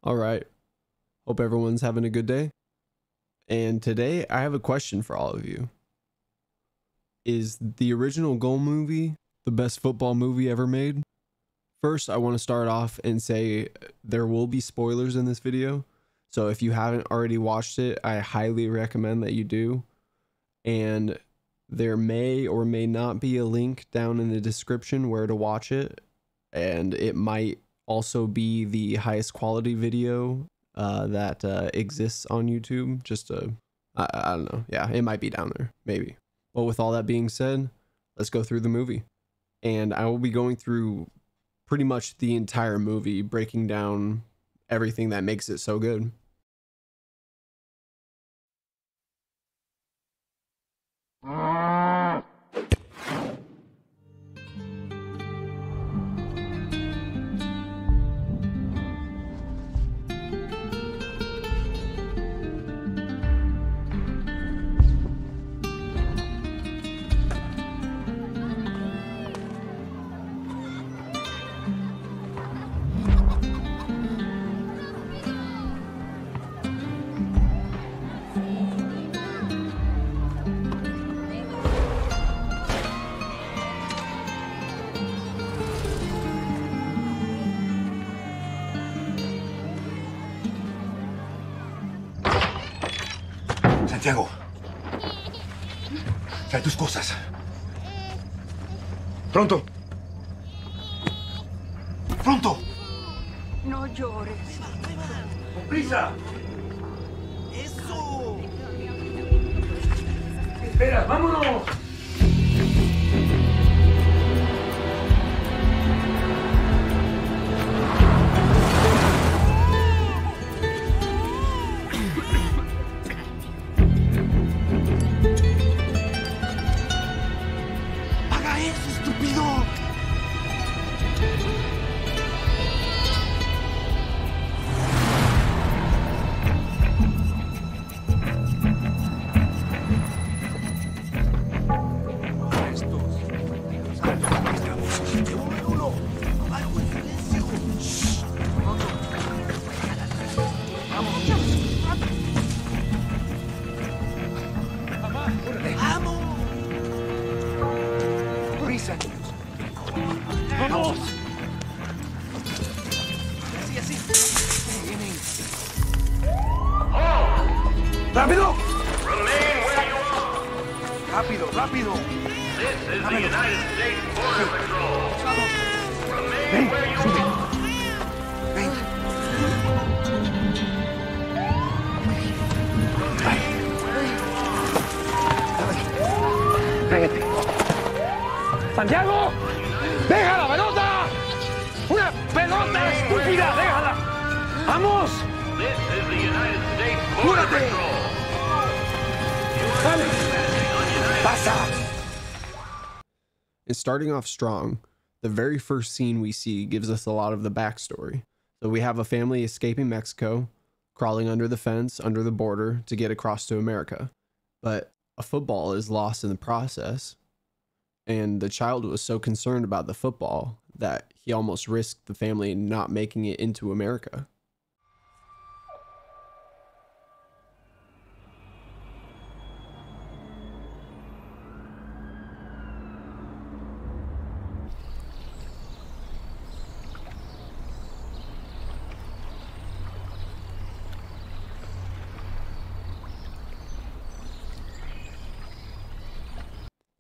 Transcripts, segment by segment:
All right. Hope everyone's having a good day. And today I have a question for all of you. Is the original Goal movie the best football movie ever made? First, I want to start off and say there will be spoilers in this video. So if you haven't already watched it, I highly recommend that you do. And there may or may not be a link down in the description where to watch it. And it might also be the highest quality video that exists on YouTube. I don't know. Yeah, it might be down there, maybe. But with all that being said, let's go through the movie. And I will be going through pretty much the entire movie, breaking down everything that makes it so good. Santiago, trae tus cosas. Pronto. Pronto. No llores. ¡Con prisa! ¡Eso! ¡Espera, vámonos! ¡Haga eso, estúpido! ¡Vamos! Así, así. Vienen. ¡Rápido! Remain where you are. ¡Rápido, rápido! This is the United States Border Patrol. Remain Ven, where you sube. are. Ven. Ay. Pégate. ¡Santiago! ¡Deja la pelota! ¡Una pelota estúpida! ¡Déjala! ¡Vamos! This is the United States Border ¡Cúrate! Patrol. ¡Dale! ¡Pasa! And starting off strong, the very first scene we see gives us a lot of the backstory. So we have a family escaping Mexico, crawling under the fence, under the border to get across to America. But a football is lost in the process. And the child was so concerned about the football that he almost risked the family not making it into America.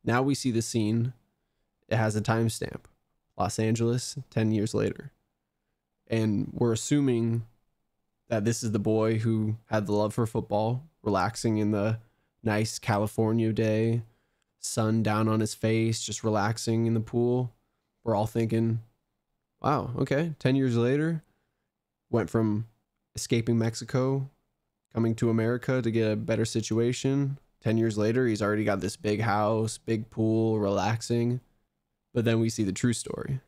Now we see the scene. It has a timestamp. Los Angeles, 10 years later. And we're assuming that this is the boy who had the love for football, relaxing in the nice California day, sun down on his face, just relaxing in the pool. We're all thinking, wow, okay, 10 years later, went from escaping Mexico, coming to America to get a better situation. 10 years later, he's already got this big house, big pool, relaxing. But then we see the true story.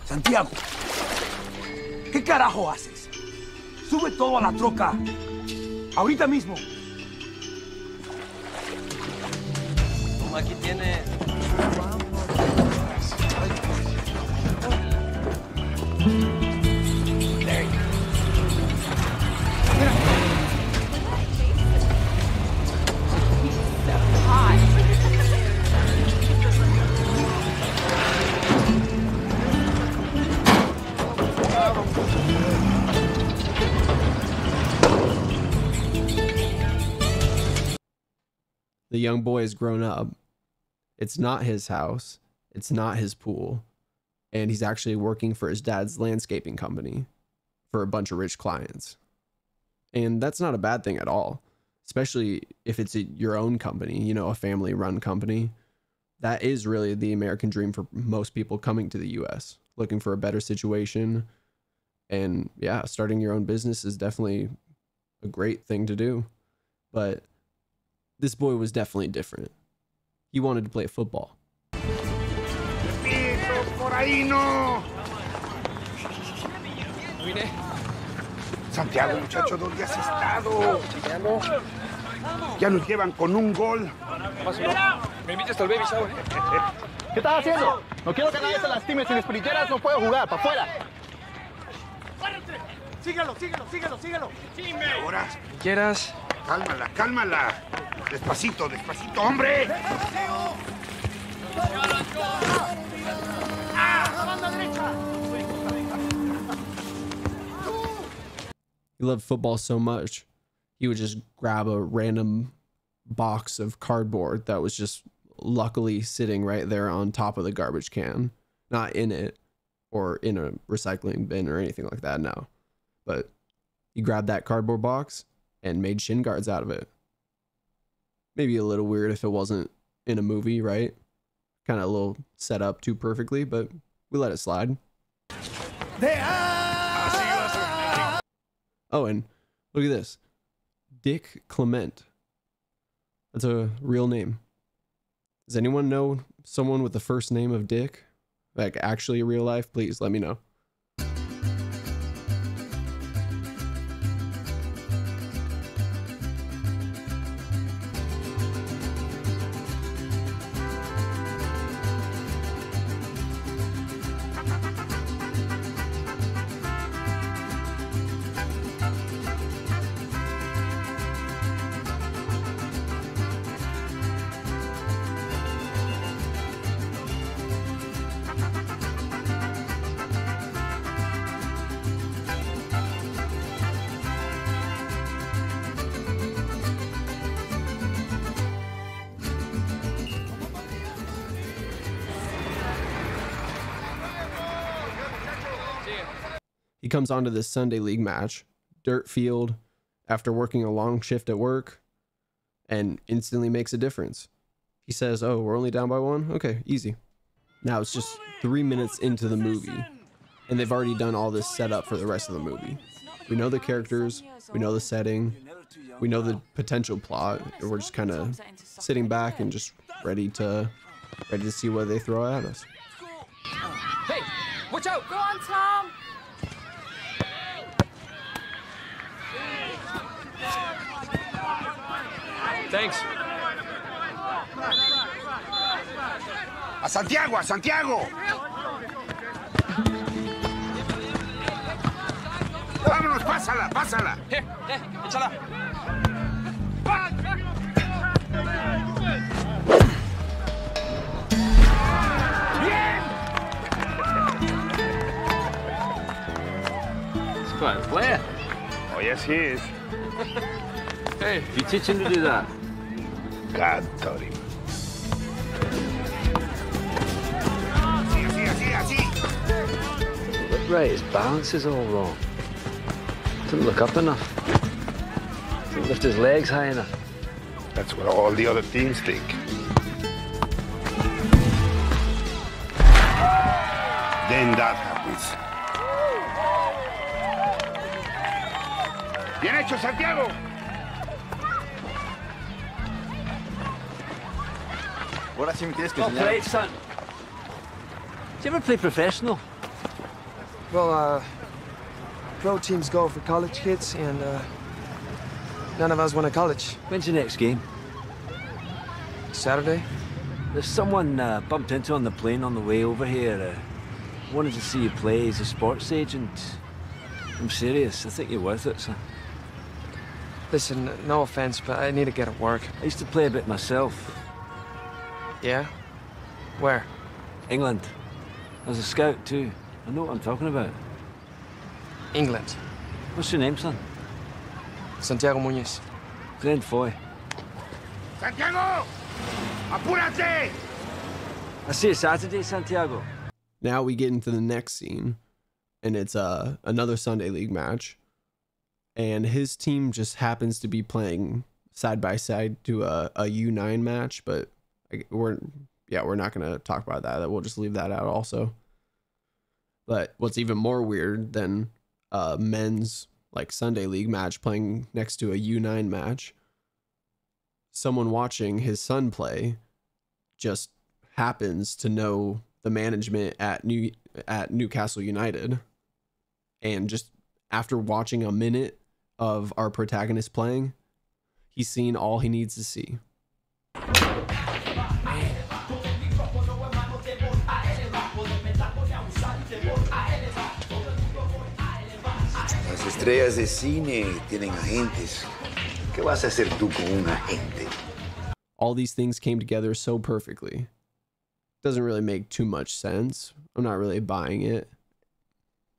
Santiago, ¿qué carajo haces? Sube todo a la troca. Ahorita mismo. Toma, aquí tiene. There you go. The young boy has grown up. It's not his house. It's not his pool. And he's actually working for his dad's landscaping company for a bunch of rich clients. And that's not a bad thing at all, especially if it's your own company, you know, a family-run company. That is really the American dream for most people coming to the US, looking for a better situation. And yeah, starting your own business is definitely a great thing to do. But this boy was definitely different. He wanted to play football. Por ahí no. Santiago, muchacho, ¿dónde has estado? Ya nos llevan con un gol. Me invitas al baby shower. ¿Qué estás haciendo? No quiero que nadie se lastime. Sin espinilleras no puedo jugar. ¡Para afuera! Síguelo. Ahora. ¿Quieras? Cálmala. Despacito, hombre. He loved football so much, he would just grab a random box of cardboard that was just luckily sitting right there on top of the garbage can. Not in it or in a recycling bin or anything like that, no. But he grabbed that cardboard box and made shin guards out of it. Maybe a little weird if it wasn't in a movie, right? Kind of a little set up too perfectly, but we let it slide. Oh, and look at this. Dick Clement. That's a real name. Does anyone know someone with the first name of Dick? Like actually real life? Please let me know. He comes onto this Sunday league match, dirt field, after working a long shift at work, and instantly makes a difference. He says, oh, we're only down by 1? Okay, easy. Now it's just 3 minutes into the movie, and they've already done all this setup for the rest of the movie. We know the characters, we know the setting, we know the potential plot, and we're just kind of sitting back and just ready to see what they throw at us. Hey, watch out! Go on, Tom! Thanks. A Santiago. Vámonos, pásala. Here, échala. He's quite a player. Oh, yes, he is. Hey, you teach him to do that? God taught him. Así. Look right, his balance is all wrong. Doesn't look up enough. Doesn't lift his legs high enough. That's what all the other teams think. Then that happens. Bien hecho, Santiago. Ahora sí me tienes que Well enseñar. played, son. Did you ever play professional? Well, pro teams go for college kids, and none of us went to college. When's your next game? Saturday? There's someone bumped into on the plane on the way over here. Wanted to see you play. He's a sports agent. I'm serious. I think you're worth it, son. Listen, no offense, but I need to get at work. I used to play a bit myself. Yeah? Where? England. I was a scout too. I know what I'm talking about. England. What's your name, son? Santiago Muñez. Glenn Foy. Santiago! Apúrate! I see you Saturday, Santiago. Now we get into the next scene, and it's another Sunday League match, and his team just happens to be playing side by side to a U9 match, but we're not gonna talk about that. We'll just leave that out also. But what's even more weird than men's like Sunday League match playing next to a U9 match, someone watching his son play just happens to know the management at Newcastle United, and just after watching a minute of our protagonist playing, he's seen all he needs to see. Las estrellas de cine tienen agentes. ¿Qué vas a hacer tú con un agente? All these things came together so perfectly. Doesn't really make too much sense. I'm not really buying it.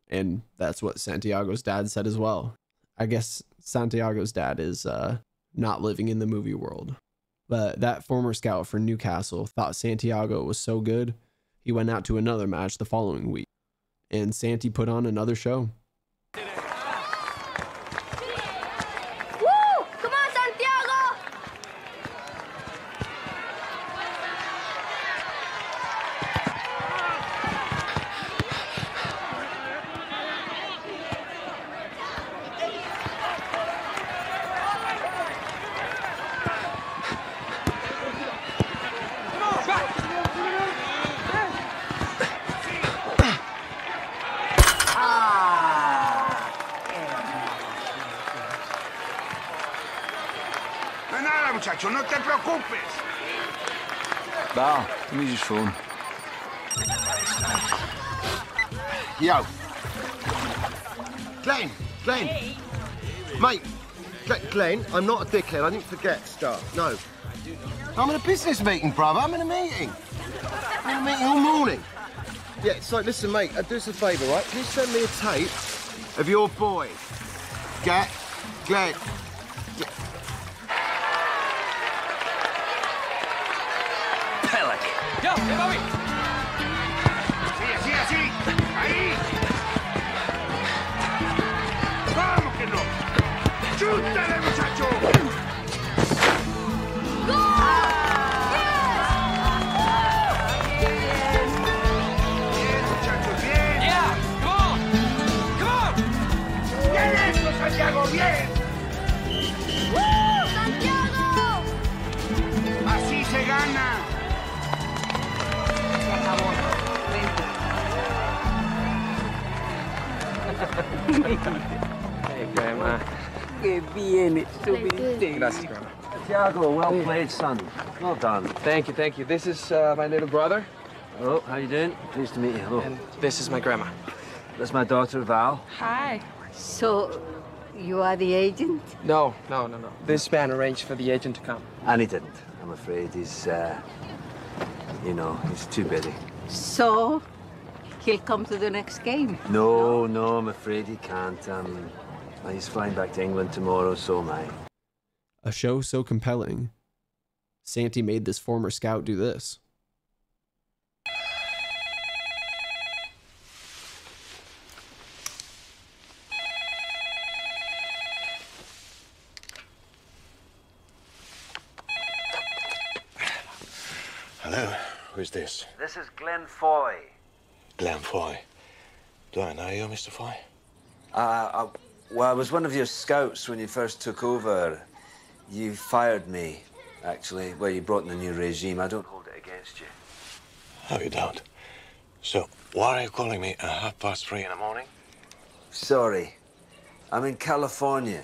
And that's what Santiago's dad said as well. I guess Santiago's dad is not living in the movie world. But that former scout for Newcastle thought Santiago was so good, he went out to another match the following week. And Santi put on another show. No es nada, muchacho, no te preocupes. Val, give me your phone. Yo. Glenn. Mate. Glenn, I'm not a dickhead. I didn't forget stuff. No. I'm in a business meeting, brother. I'm in a meeting. I'm in a meeting all morning. Yeah, so listen, mate, do us a favour, right? Can you send me a tape of your boy? Glenn. Pellick. Yo, hey, Bobby. Sí, así. Ahí. ¡Vamos que no! ¡Chútale, muchacho! Bien, muchachos, bien. Yeah, come on. ¡Bien eso, Santiago, bien! ¡Santiago! Así se gana. Hey, Grandma. Gracias, Grandma. Santiago, well played, son. Well done. Thank you. This is my little brother, Hello, how you doing? Pleased to meet you. Hello. and this is my grandma. That's my daughter, Val. Hi. So, you are the agent? No. This man arranged for the agent to come. And he didn't, I'm afraid. He's, he's too busy. So, he'll come to the next game? No, I'm afraid he can't. He's flying back to England tomorrow, so am I. A show so compelling, Santi made this former scout do this. Hello, who's this? This is Glenn Foy. Glenn Foy. Do I know you, Mr. Foy? Well, I was one of your scouts when you first took over. You fired me, actually. Well, you brought in a new regime. I don't hold it against you. Oh, you don't? So, why are you calling me at 3:30 in the morning? Sorry. I'm in California.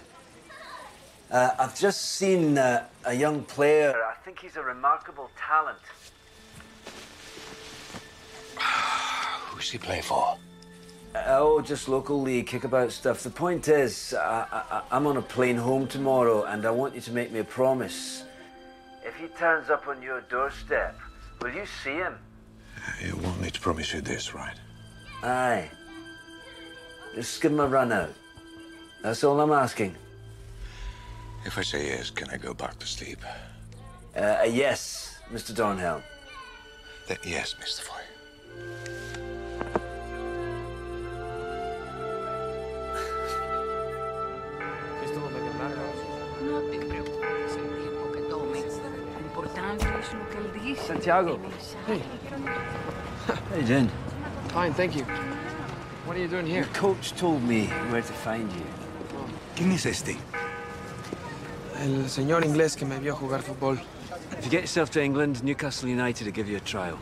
I've just seen a young player. I think he's a remarkable talent. Who's he play for? Just local league, kickabout stuff. The point is, I'm on a plane home tomorrow, and I want you to make me a promise. If he turns up on your doorstep, will you see him? You want me to promise you this, right? Aye. Just give him a run out. That's all I'm asking. If I say yes, can I go back to sleep? A yes, Mr. Dornhelm. Yes, Mr. Foy. No te preocupes, el tiempo que tome. Lo importante es lo que él dice. Santiago. Hey. How you doing? Fine, thank you. What are you doing here? Your coach told me where to find you. ¿Quién es este? El señor inglés que me vio jugar fútbol. If you get yourself to England, Newcastle United will give you a trial.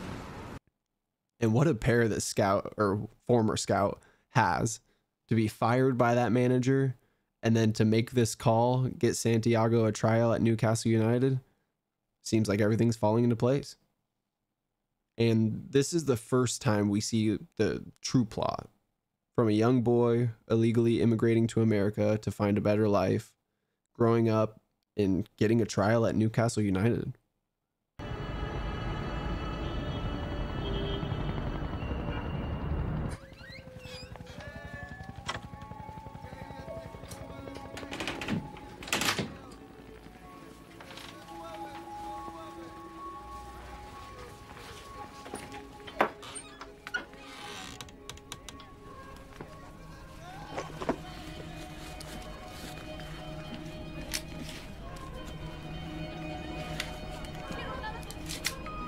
And what a pair that scout or former scout has to be fired by that manager and then to make this call, get Santiago a trial at Newcastle United. Seems like everything's falling into place. And this is the first time we see the true plot from a young boy illegally immigrating to America to find a better life, growing up and getting a trial at Newcastle United.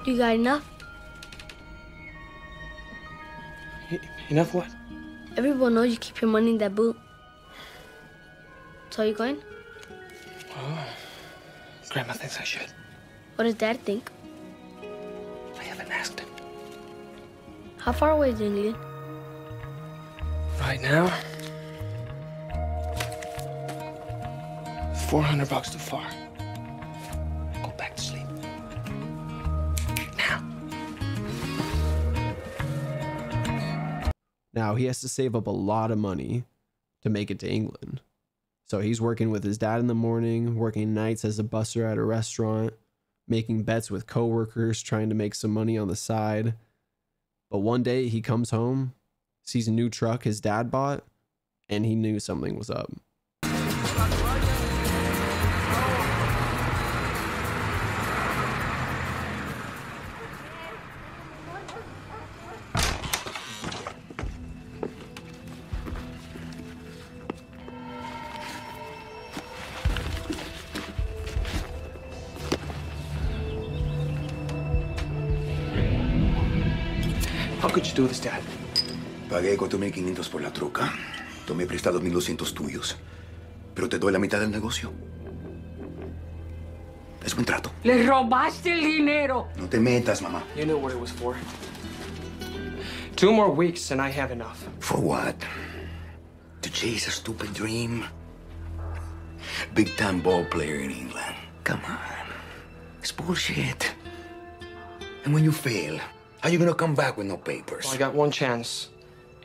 You got enough? Enough what? Everyone knows you keep your money in that boot. So you going? Oh, Grandma thinks I should. What does Dad think? I haven't asked him. How far away is England? Right now, $400 too far. Go back to sleep. Now he has to save up a lot of money to make it to England. So he's working with his dad in the morning, working nights as a busser at a restaurant, making bets with coworkers, trying to make some money on the side. But one day he comes home, sees a new truck his dad bought, and he knew something was up. How could you do this, Dad? Pagué 4.500 por la troca. Tomé prestados 1.200 tuyos. Pero te doy la mitad del negocio. Es buen trato. Le robaste el dinero. No te metas, mamá. You knew what it was for. 2 more weeks and I have enough. For what? To chase a stupid dream? Big-time ball player in England. Come on. It's bullshit. And when you fail, how you gonna come back with no papers? Well, I got one chance,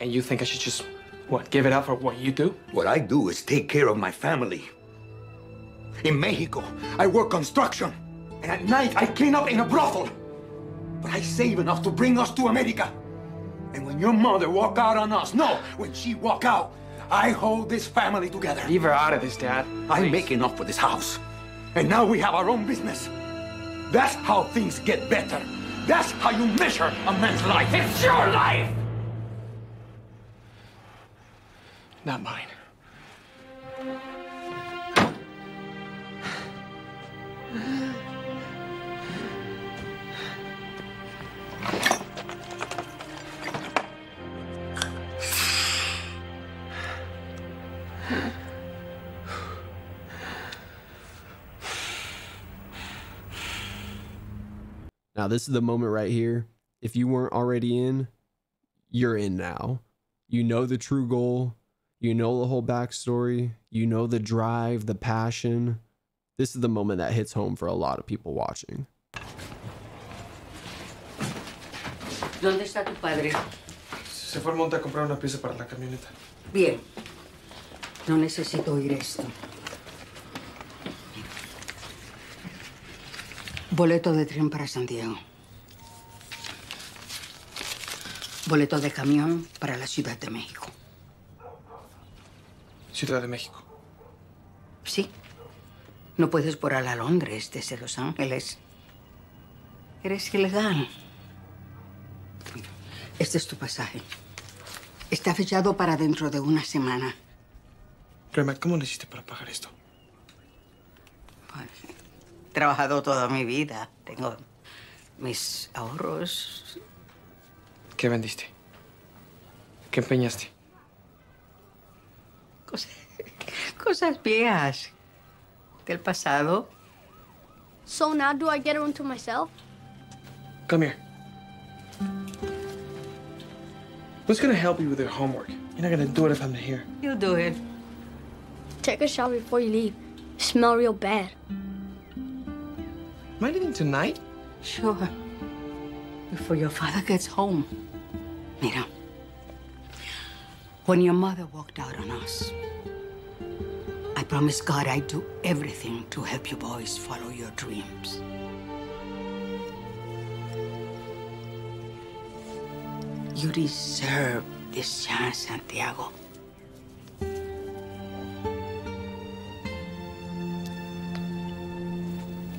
and you think I should just, what, give it up for what you do? What I do is take care of my family. In Mexico, I work construction, and at night I clean up in a brothel. But I save enough to bring us to America. And when your mother walk out on us, no, when she walk out, I hold this family together. Leave her out of this, Dad. I make enough for this house. And now we have our own business. That's how things get better. That's how you measure a man's life. It's your life! Not mine. Now, this is the moment right here. If you weren't already in, you're in now. You know the true goal. You know the whole backstory. You know the drive, the passion. This is the moment that hits home for a lot of people watching. ¿Dónde está tu padre? Se fue al monte a comprar una pieza para la camioneta. Bien. No necesito oír esto. Boleto de tren para Santiago. Boleto de camión para la Ciudad de México. Ciudad de México. Sí. No puedes volar a Londres desde Los Ángeles. Eres ilegal. Este es tu pasaje. Está fechado para dentro de una semana. Grandma, ¿cómo lo hiciste para pagar esto? Bueno, he trabajado toda mi vida. Tengo mis ahorros. ¿Qué vendiste? ¿Qué empeñaste? Cosas viejas del pasado. So now do I get a room to myself? Come here. Who's gonna help you with your homework? You're not gonna do it if I'm not here. You do it. Take a shower before you leave. You smell real bad. Am I leaving tonight? Sure. Before your father gets home. Mira. When your mother walked out on us, I promised God I'd do everything to help you boys follow your dreams. You deserve this chance, Santiago.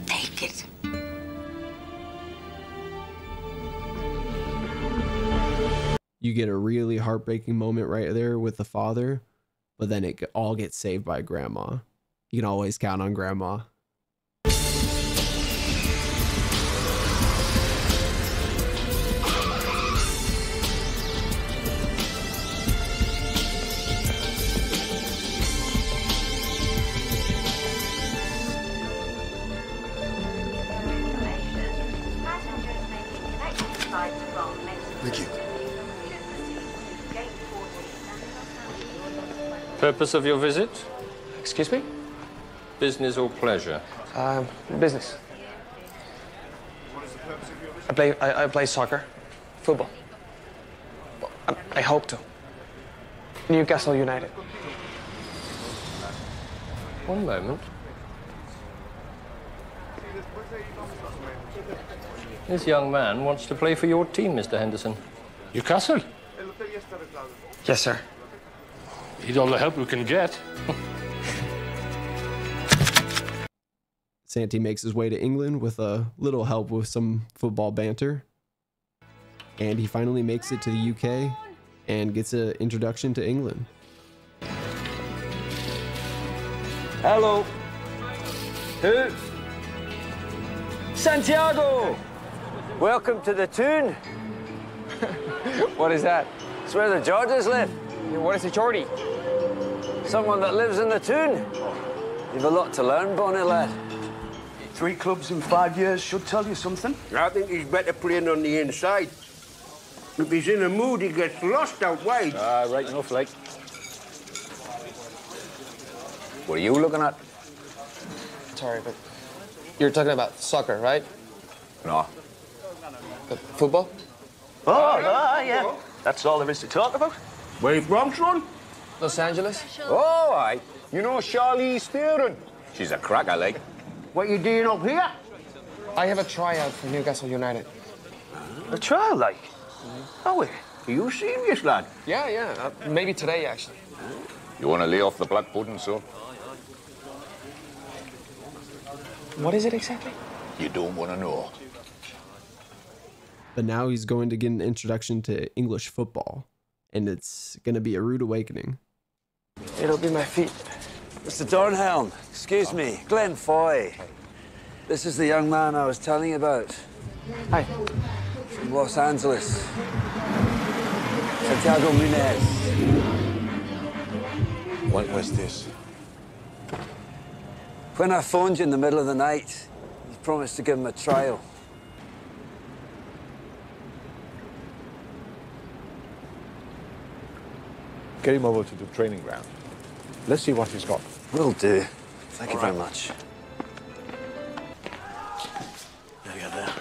Take it. You get a really heartbreaking moment right there with the father, but then it all gets saved by Grandma. You can always count on Grandma. Thank you. Purpose of your visit? Excuse me? Business or pleasure? Business. I play soccer, football. I hope to. Newcastle United. One moment. This young man wants to play for your team, Mr. Henderson. Newcastle? Yes, sir. Need all the help we can get. Santi makes his way to England with a little help with some football banter. And he finally makes it to the UK and gets an introduction to England. Hello. Who? Santiago! Welcome to the Toon. What is that? It's where the Georges live. What is a Geordie? Someone that lives in the Toon. You've a lot to learn, bonny lad. 3 clubs in 5 years should tell you something. I think he's better playing on the inside. If he's in a mood, he gets lost out wide. Right enough, like. What are you looking at? Sorry, but you're talking about soccer, right? No. Football? Yeah. That's all there is to talk about. Where you from, son? Los Angeles? Oh, aye. You know Charlize Theron? She's a cracker, like. What you doing up here? I have a tryout for Newcastle United. A trial, like? Oh, are you serious, lad? Yeah. Maybe today, actually. You want to lay off the black pudding, son? What is it exactly? You don't want to know. But now he's going to get an introduction to English football, and it's going to be a rude awakening. It'll be my feet. Mr. Dornhelm, excuse me. Glenn Foy. This is the young man I was telling you about. Hi. From Los Angeles. Santiago Munez. When was this? When I phoned you in the middle of the night, you promised to give him a trial. Get him over to the training ground. Let's see what he's got. Will do. Thank you very much. There you are there.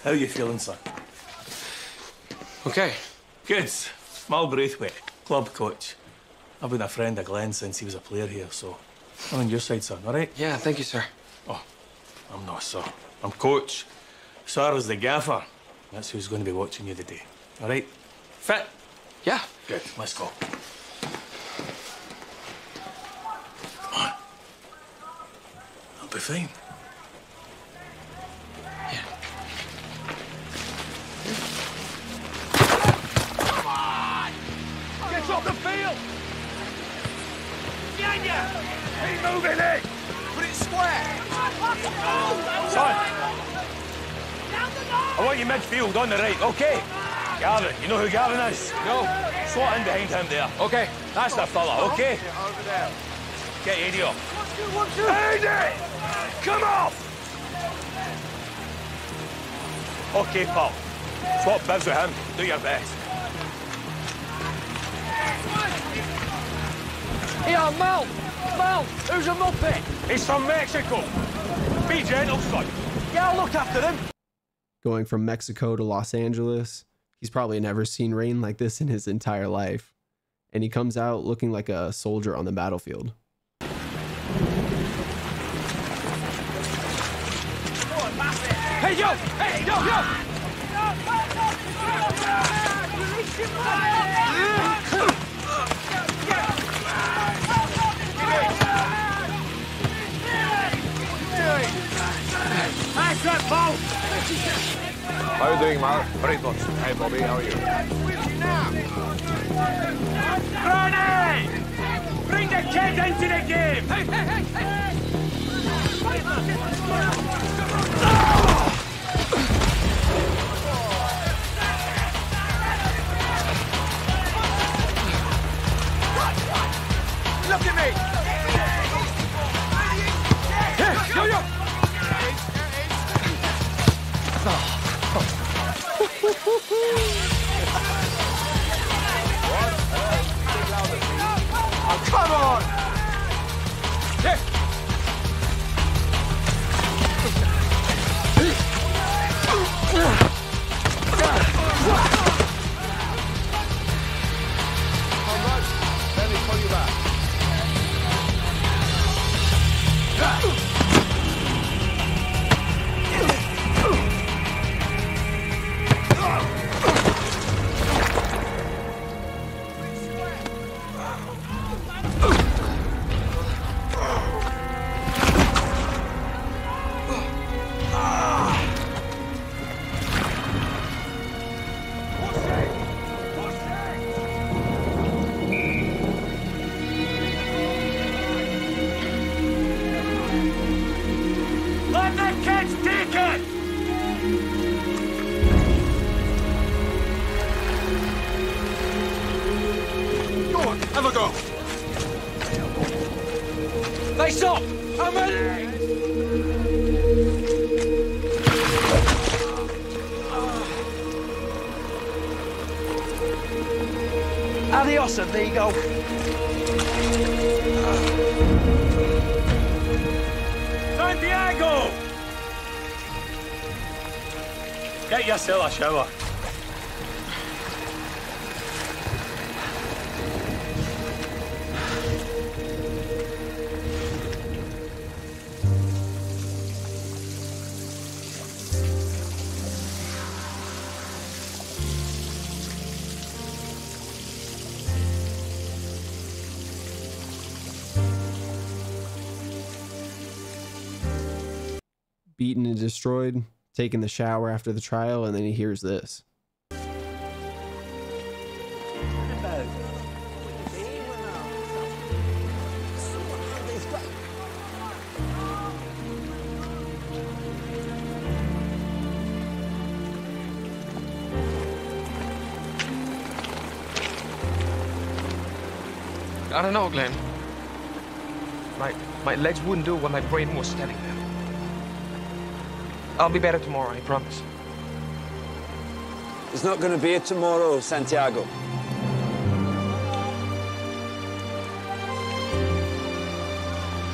How are you feeling, sir? Okay. Good. Mal Braithwaite, club coach. I've been a friend of Glenn since he was a player here, so I'm on your side, son, all right? Yeah, thank you, sir. Oh, I'm not, sir. I'm coach. Sarah's the gaffer. That's who's going to be watching you today. All right? Fit? Yeah. Good. Let's go. fine. Get off the field! Behind you! Keep moving it! Put it square! Son! I want you midfield on the right, okay? Gavin, you know who Gavin is? No. Slot in behind him there. Okay. That's the fella, okay? Over there. Get Eddie up. Eddie! Come off! Okay, pal. Swap bibs with him. Do your best. Here, Mal! Mal! Who's a muppet? He's from Mexico. Be gentle, son. Yeah, I'll look after him. Going from Mexico to Los Angeles, he's probably never seen rain like this in his entire life. And he comes out looking like a soldier on the battlefield. Hey, yo! Hey, yo, yo! Nice that ball! How are you doing, Mal? Very good. Hey, Bobby, how are you? Ronnie! Bring the kids into the game! Hey, hey, hey, Look at me! Here, yo, yo! Oh, come on! Here! Let me call you back. let the kids take it! Go on, have a go! Face up! I'm ready! Adios, amigo! Santiago! Get yourself a shower. Beaten and destroyed, taking the shower after the trial, and then he hears this. I don't know, Glenn. My legs wouldn't do what my brain was telling them. I'll be better tomorrow, I promise. It's not going to be a tomorrow, Santiago.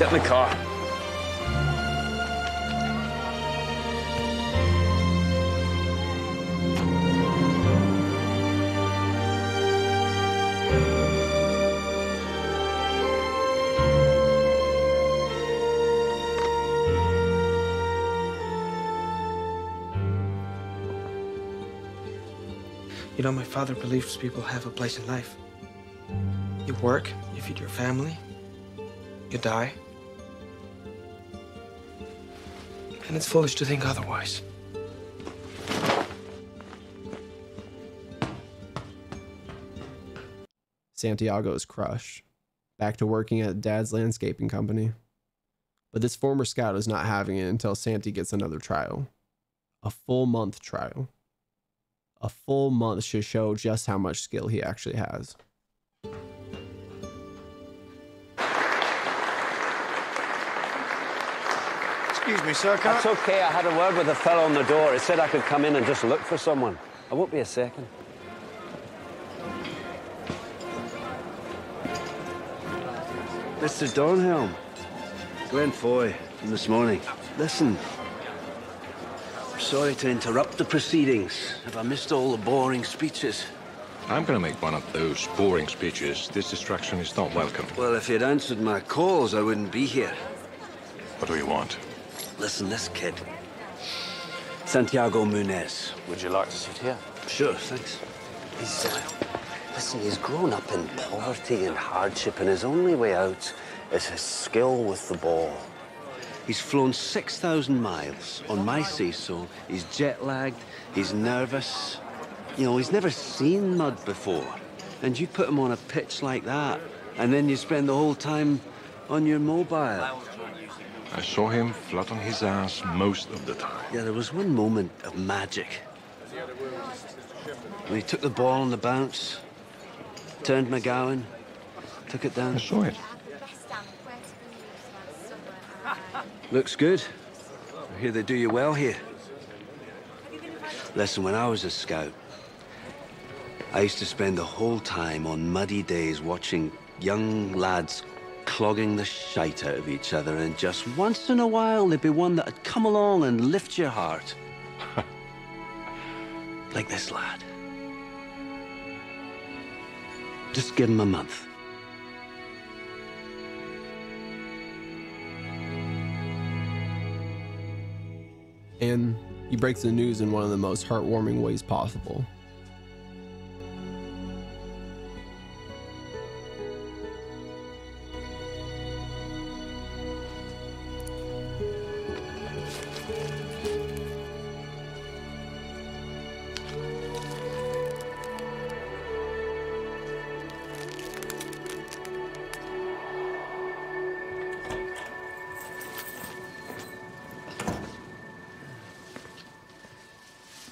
Get in the car. You know, my father believes people have a place in life. You work, you feed your family, you die. And it's foolish to think otherwise. Santiago is crushed, back to working at Dad's landscaping company. But this former scout is not having it until Santi gets another trial. A full month trial. A full month should show just how much skill he actually has. Excuse me, sir, can That's okay. I had a word with a fellow on the door. He said I could come in and just look for someone. I won't be a second. Mr. Dornhelm. Glenn Foy from this morning. Listen. I'm sorry to interrupt the proceedings. Have I missed all the boring speeches? I'm gonna make one of those boring speeches. This distraction is not welcome. Well, if you'd answered my calls, I wouldn't be here. What do you want? Listen, this kid. Santiago Munez. Would you like to sit here? Sure, thanks. Listen, he's grown up in poverty and hardship, and his only way out is his skill with the ball. He's flown 6,000 miles on my say-so. He's jet-lagged, he's nervous. You know, he's never seen mud before. And you put him on a pitch like that, and then you spend the whole time on your mobile. I saw him flat on his ass most of the time. Yeah, there was one moment of magic. When he took the ball on the bounce, turned McGowan, took it down. I saw it. Looks good. I hear they do you well here. Listen, when I was a scout, I used to spend the whole time on muddy days watching young lads clogging the shite out of each other, and just once in a while there'd be one that'd come along and lift your heart. Like this lad. Just give him a month. And he breaks the news in one of the most heartwarming ways possible.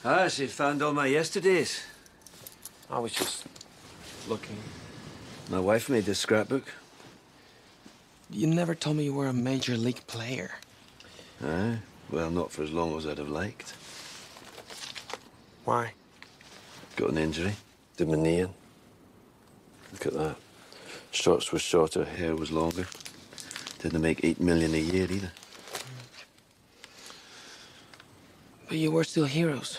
Ah, so you found all my yesterdays. I was just looking. My wife made this scrapbook. You never told me you were a major league player. Aye, well, not for as long as I'd have liked. Why? Got an injury. Did my knee in. Look at that. Shorts were shorter, hair was longer. Didn't make $8 million a year either. But you were still heroes.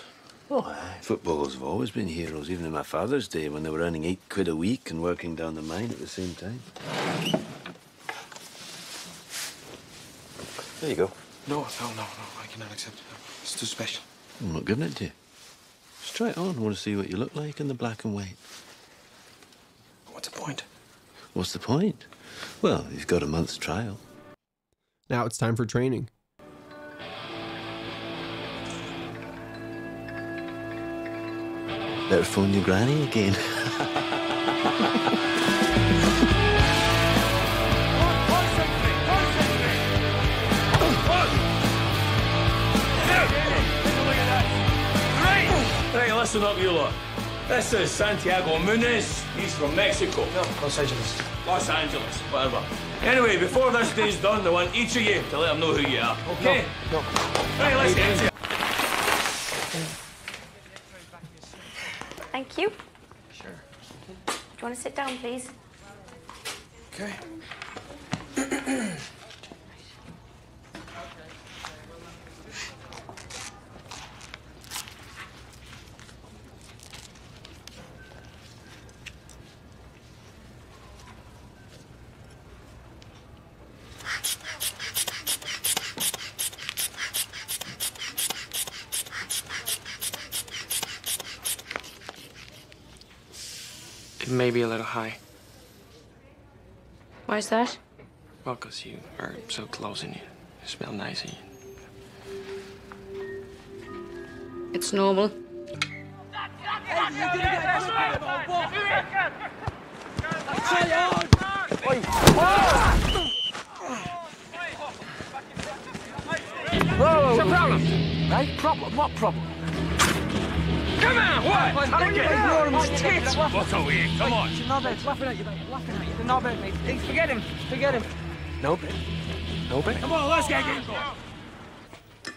Oh, aye. Footballers have always been heroes, even in my father's day when they were earning £8 a week and working down the mine at the same time. There you go. No, I cannot accept it. It's too special. I'm not giving it to you. Just try it on. I want to see what you look like in the black and white. What's the point? What's the point? Well, you've got a month's trial. Now it's time for training. Better phone your granny again. Right, listen up, you lot. This is Santiago Munez. He's from Mexico. No, Los Angeles. Los Angeles, whatever. Anyway, before this day's done, I want each of you to let them know who you are, okay? No. Right, let's get to it. Thank you. Sure. Do you want to sit down, please? Okay. It may be a little high. Why's that? Well, because you are so close and you smell nice and It's normal. What's the problem? Hey, problem? What problem? Come on, what? What are we? Come on. Knobhead's laughing at you, mate. Laughing at you. The knobhead, mate. Forget him. Forget him. No bet. No bet. Come on, let's get going.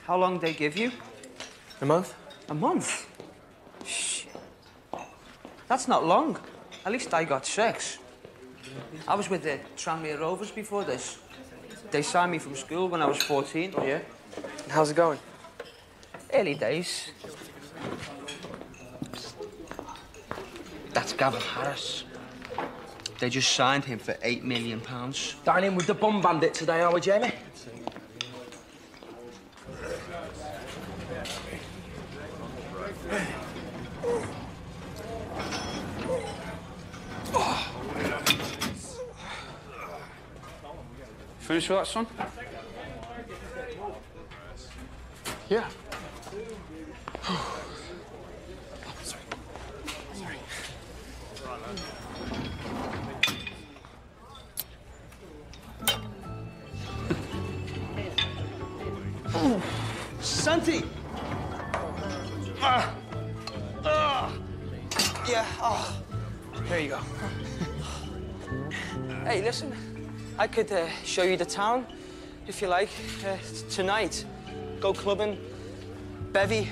How long did they give you? A month? A month? Shit. That's not long. At least I got 6. I was with the Tranmere Rovers before this. They signed me from school when I was 14. Oh, yeah? And how's it going? Early days. That's Gavin Harris. They just signed him for £8 million. Dining with the bum bandit today, are we, Jamie? Finished with that, son? Yeah. Santi! Yeah, There you go. Hey, listen. I could show you the town, if you like, tonight. Go clubbing, bevy,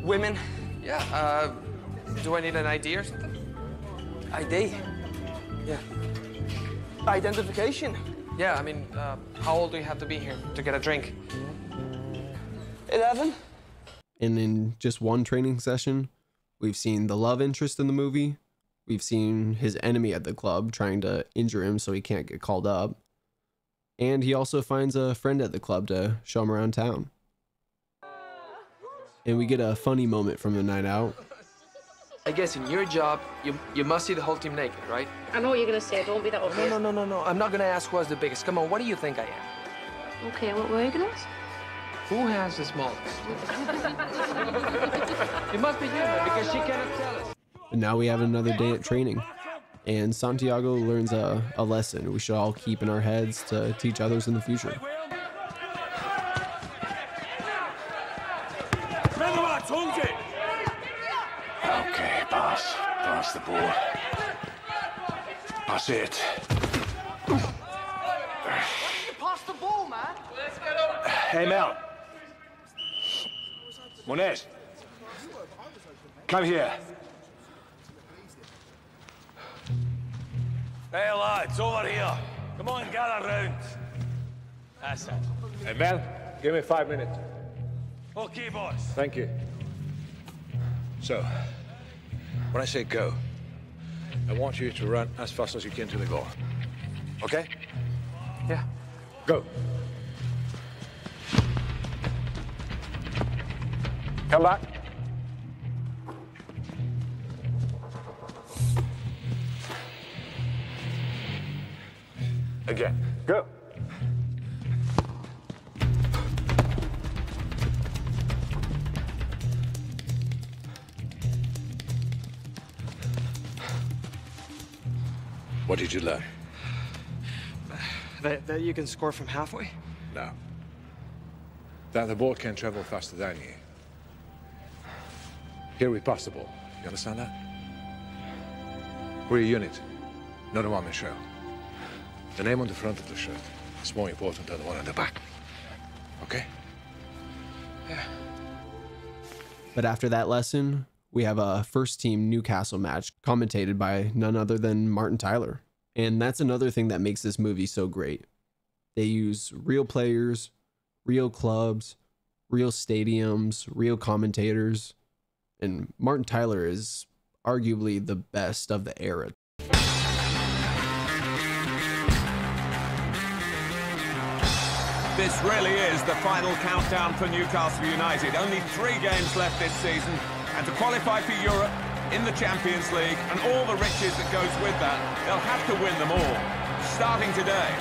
women. Yeah, do I need an ID or something? ID? Yeah. Identification? Yeah, I mean, how old do you have to be here to get a drink? 11. And in just one training session, we've seen the love interest in the movie. We've seen his enemy at the club trying to injure him so he can't get called up. And he also finds a friend at the club to show him around town. And we get a funny moment from the night out. I guess in your job, you must see the whole team naked, right? I know what you're gonna say. Don't be that obvious. No. I'm not gonna ask who has the biggest. Come on, what do you think I am? Okay, what were you gonna ask? Who has the smallest? It must be you, man, because she cannot tell us. And now we have another day at training. And Santiago learns a lesson we should all keep in our heads to teach others in the future. Okay, pass. Pass the ball. That's it. Pass the ball, man. Hey, Mel. Monet. Come here. Hey, lads, over here. Come on, gather round. That's it. Hey, Mel, give me 5 minutes. Okay, boss. Thank you. So, when I say go, I want you to run as fast as you can to the goal. Okay? Yeah. Go. Come back. Again. Go. What did you learn? That you can score from halfway? No. That the ball can travel faster than you. Here we pass the ball. You understand that? We're a unit, not a one-man show. The name on the front of the shirt is more important than the one on the back. Okay? Yeah. But after that lesson, we have a first team Newcastle match commentated by none other than Martin Tyler. And that's another thing that makes this movie so great. They use real players, real clubs, real stadiums, real commentators. And Martin Tyler is arguably the best of the era. This really is the final countdown for Newcastle United. Only 3 games left this season, and to qualify for Europe, in the Champions League, and all the riches that goes with that, they'll have to win them all, starting today.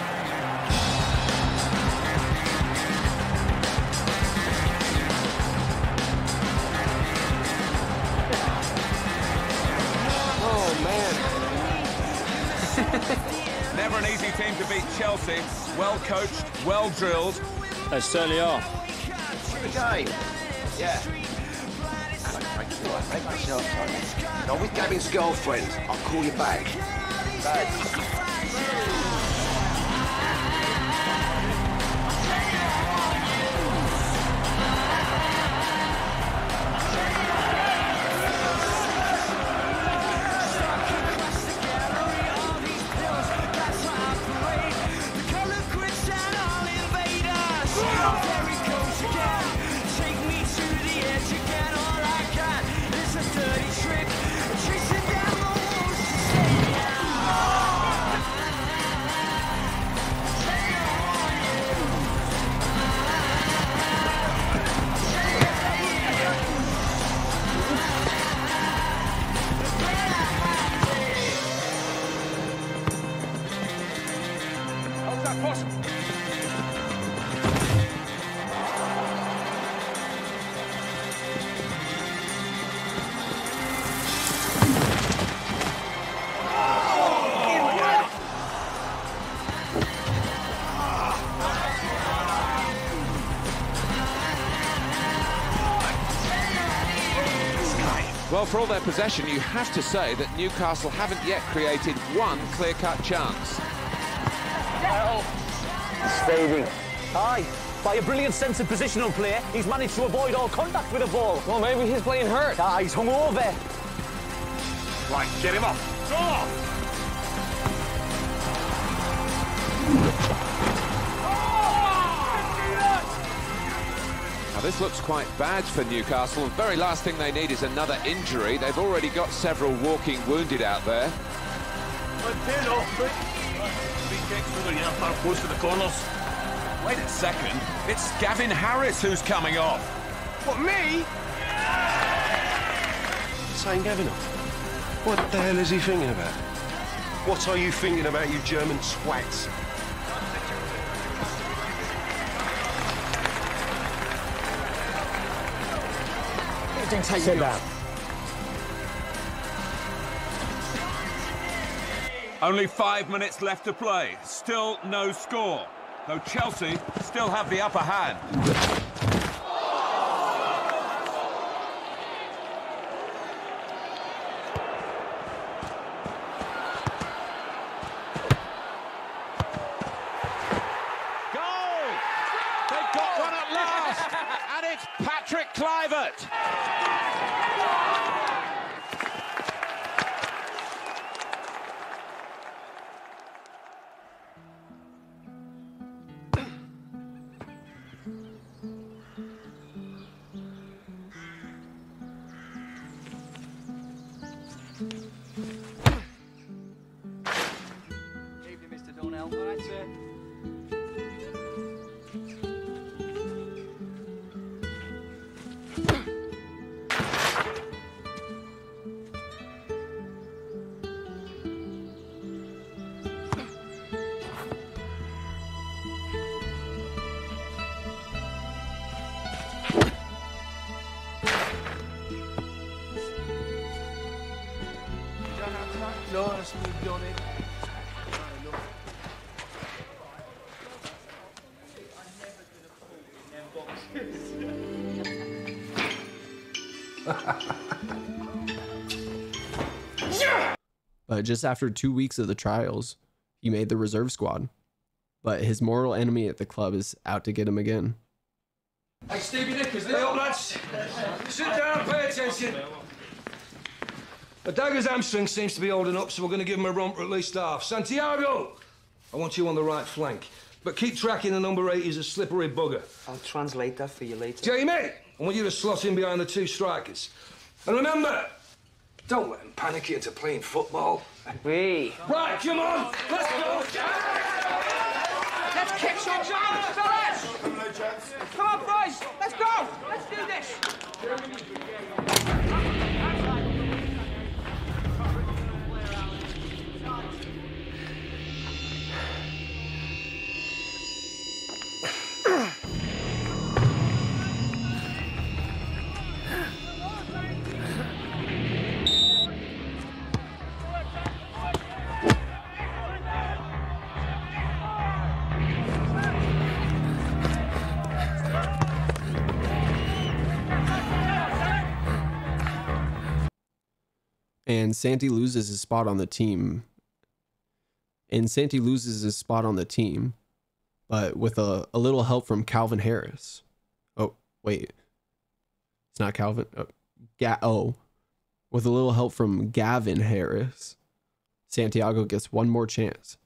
beat Chelsea. Well coached, well drilled. They certainly are. The game. Yeah. Make myself time. Not with Gavin's girlfriend. I'll call you back. Well, for all their possession, you have to say that Newcastle haven't yet created one clear-cut chance. Staging. Aye, by a brilliant sense of positional play, he's managed to avoid all contact with the ball. Well, maybe he's playing hurt. Ah, he's hung over. Right, get him up. Go on! Now, this looks quite bad for Newcastle. The very last thing they need is another injury. They've already got several walking wounded out there. Close to the corners. Wait a second. It's Gavin Harris who's coming off. What, me? Saying Gavin off? What the hell is he thinking about? What are you thinking about, you German swats? Sit down. Only 5 minutes left to play. Still no score. Though Chelsea still have the upper hand. Goal! They've got one at last, and it's Patrick Kluivert. Evening, Mr. Donnell. All right, sir. No, that's me done it. But just after 2 weeks of the trials, he made the reserve squad. But his mortal enemy at the club is out to get him again. Hey, Stevie Nickers, hey, old lads. Sit down, pay attention. The Dagger's hamstring seems to be holding up, so we're going to give him a run for at least half. Santiago, I want you on the right flank. But keep tracking the number 8, he's a slippery bugger. I'll translate that for you later. Jamie, I want you to slot in behind the 2 strikers. And remember, don't let him panic you into playing football. Hey. Right, come on, let's go. Let's kick some jobs, fellas! Come on, boys, let's go! Let's do this! and Santi loses his spot on the team. But with a little help from Calvin Harris. Oh, wait. It's not Calvin. With a little help from Gavin Harris, Santiago gets one more chance.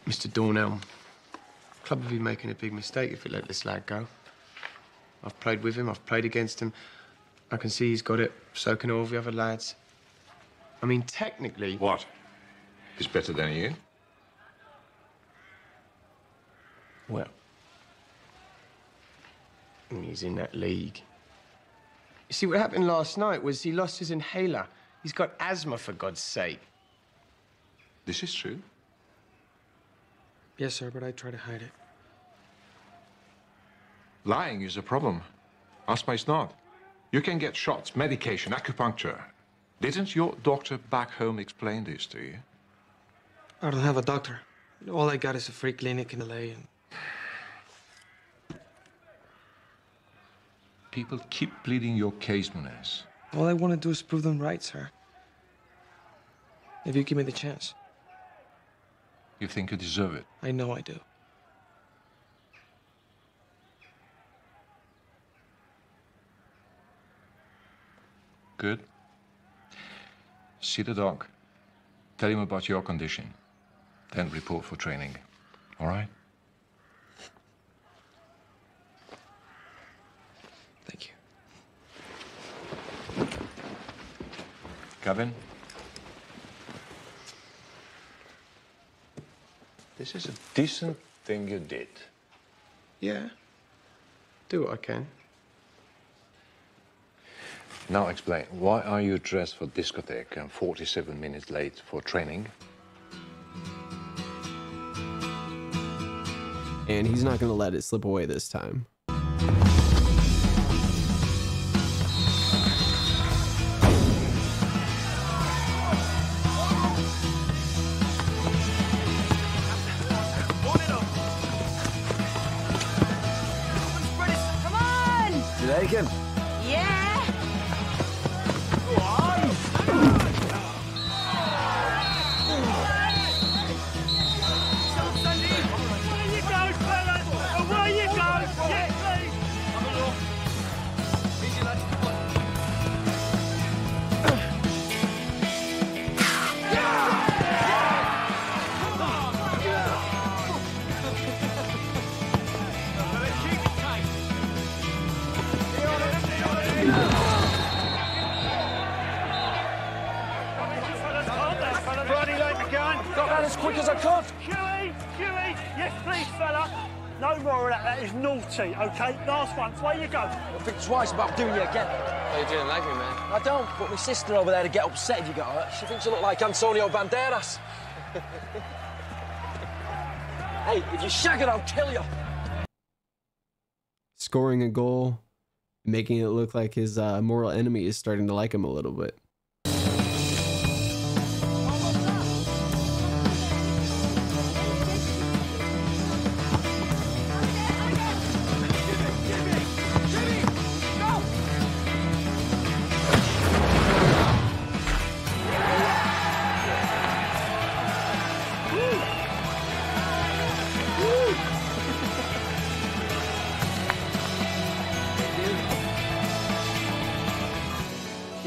Mr. Dornell, the club would be making a big mistake if it let this lad go. I've played with him, I've played against him. I can see he's got it, so can all the other lads. I mean, technically... What? He's better than you? Well, I mean, he's in that league. You see, what happened last night was he lost his inhaler. He's got asthma, for God's sake. This is true? Yes, sir, but I try to hide it. Lying is a problem. Asthma is not. You can get shots, medication, acupuncture. Didn't your doctor back home explain this to you? I don't have a doctor. All I got is a free clinic in LA and... People keep pleading your case, Munez. All I want to do is prove them right, sir. If you give me the chance. You think you deserve it? I know I do. Good. See the doc. Tell him about your condition. Then report for training. All right? Thank you. Gavin? This is a decent thing you did. Yeah. Do what I can. Now explain, why are you dressed for discotheque and 47 minutes late for training? And he's not going to let it slip away this time. Come on! You like him? Yeah! Got that as quick as I could. Huey, yes please, fella. No more of that, that is naughty, okay? Last one, away you go. I'll think twice about doing it again. Oh, you didn't like me, man? I don't, but my sister over there to get upset if you got hurt. She thinks you look like Antonio Banderas. Hey, if you shag it, I'll kill you. Scoring a goal, making it look like his mortal enemy is starting to like him a little bit.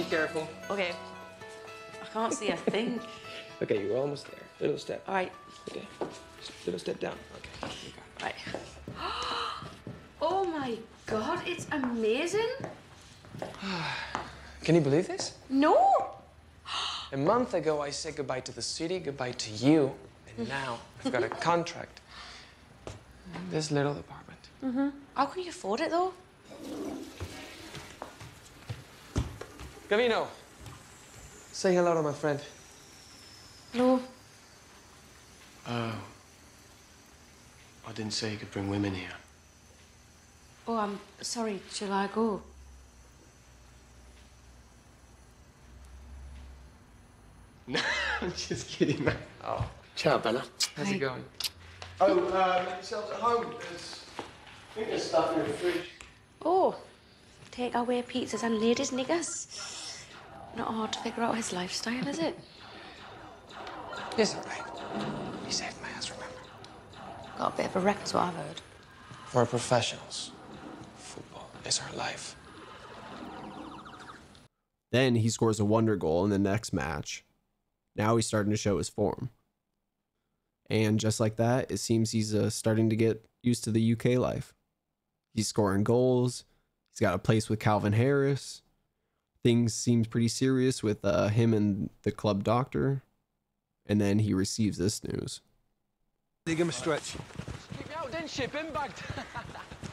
Careful. Okay. I can't see a thing. Okay, you're almost there. Little step. All right. Okay. Little step down. Okay. Right. Oh my God, it's amazing. Can you believe this? No. A month ago, I said goodbye to the city, goodbye to you, and now I've got a contract. in this little apartment. Mm-hmm. How can you afford it, though? Gavino, say hello to my friend. No. Oh. I didn't say you could bring women here. Oh, I'm sorry. Shall I go? No, I'm just kidding, man. Oh, ciao, Bella. How's it going? Oh, make yourselves at home. I think there's stuff in the fridge. Oh, take away pizzas and ladies' niggers. Not hard to figure out his lifestyle, is it? It's all right. He saved my ass, remember? Got a bit of a wreck, is what I've heard. For professionals, football is our life. Then he scores a wonder goal in the next match. Now he's starting to show his form. And just like that, it seems he's starting to get used to the UK life. He's scoring goals. He's got a place with Calvin Harris. Things seem pretty serious with him and the club doctor. And then he receives this news. Give him a stretch. Keep me out, didn't she? Bin bagged.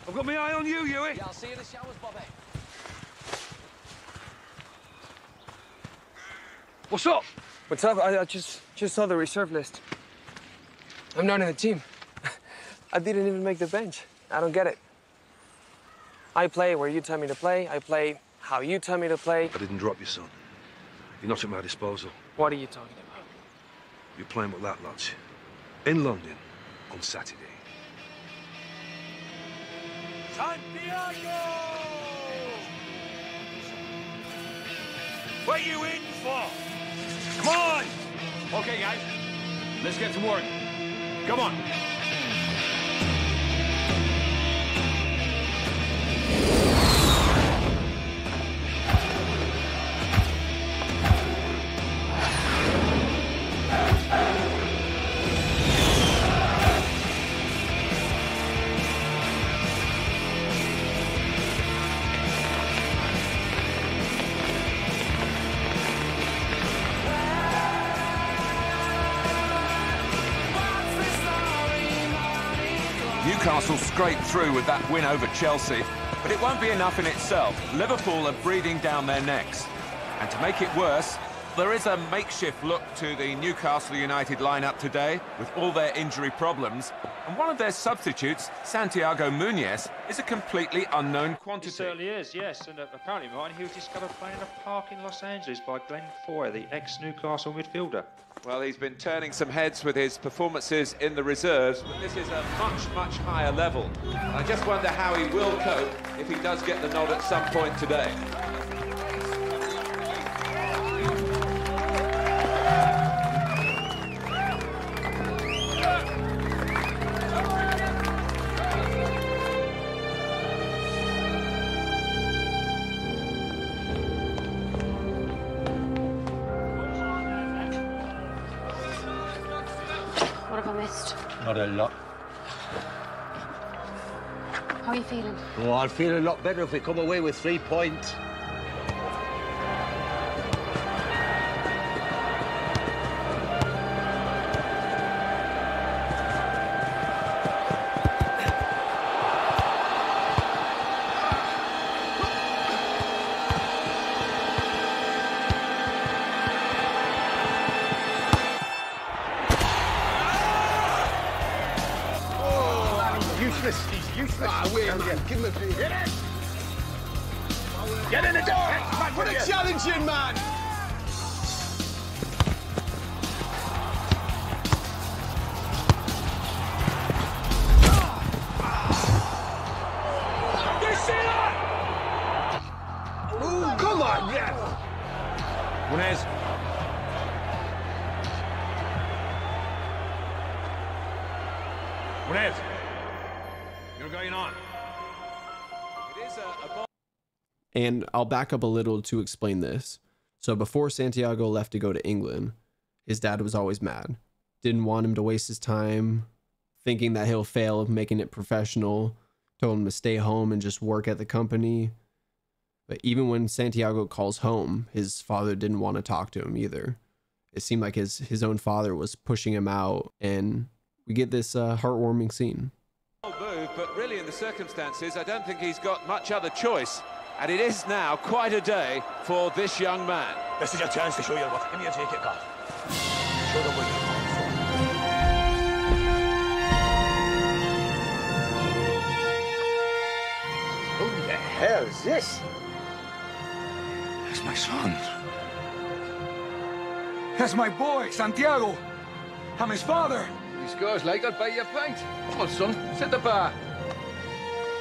I've got my eye on you, Huey. Yeah, I'll see you in the showers, Bobby. What's up? What's up? I just saw the reserve list. I'm not in the team. I didn't even make the bench. I don't get it. I play where you tell me to play. I play how you tell me to play. I didn't drop you, son. You're not at my disposal. What are you talking about? You're playing with that lot in London on Saturday. Santiago! What are you in for? Come on! Okay, guys, let's get to work. Come on. Newcastle scraped through with that win over Chelsea, but it won't be enough in itself. Liverpool are breathing down their necks. And to make it worse, there is a makeshift look to the Newcastle United lineup today, with all their injury problems. And one of their substitutes, Santiago Muñez, is a completely unknown quantity. He certainly is, yes. And apparently, Martin, he was discovered playing a park in Los Angeles by Glenn Foy, the ex-Newcastle midfielder. Well, he's been turning some heads with his performances in the reserves, but this is a much, much higher level. I just wonder how he will cope if he does get the nod at some point today. What have I missed? Not a lot. How are you feeling? Oh, I'll feel a lot better if we come away with 3 points. He's useless. Ah, wait, man. Give him a beat. Get in! Get in the door! Put a challenge in, man! Ooh, come on, yes! Munez. Munez. You're going on. It is a And I'll back up a little to explain this. So before Santiago left to go to England, his dad was always mad. Didn't want him to waste his time, thinking that he'll fail of making it professional. Told him to stay home and just work at the company. But even when Santiago calls home, his father didn't want to talk to him either. It seemed like his own father was pushing him out, and we get this heartwarming scene. move, but really in the circumstances, I don't think he's got much other choice. And it is now quite a day for this young man. This is your chance to show your worth. Give me a ticket card. Show them what you're Who the hell is this? That's my son. That's my boy, Santiago. I'm his father. He scores like I'll buy you a pint. Come on, son. Set the bar.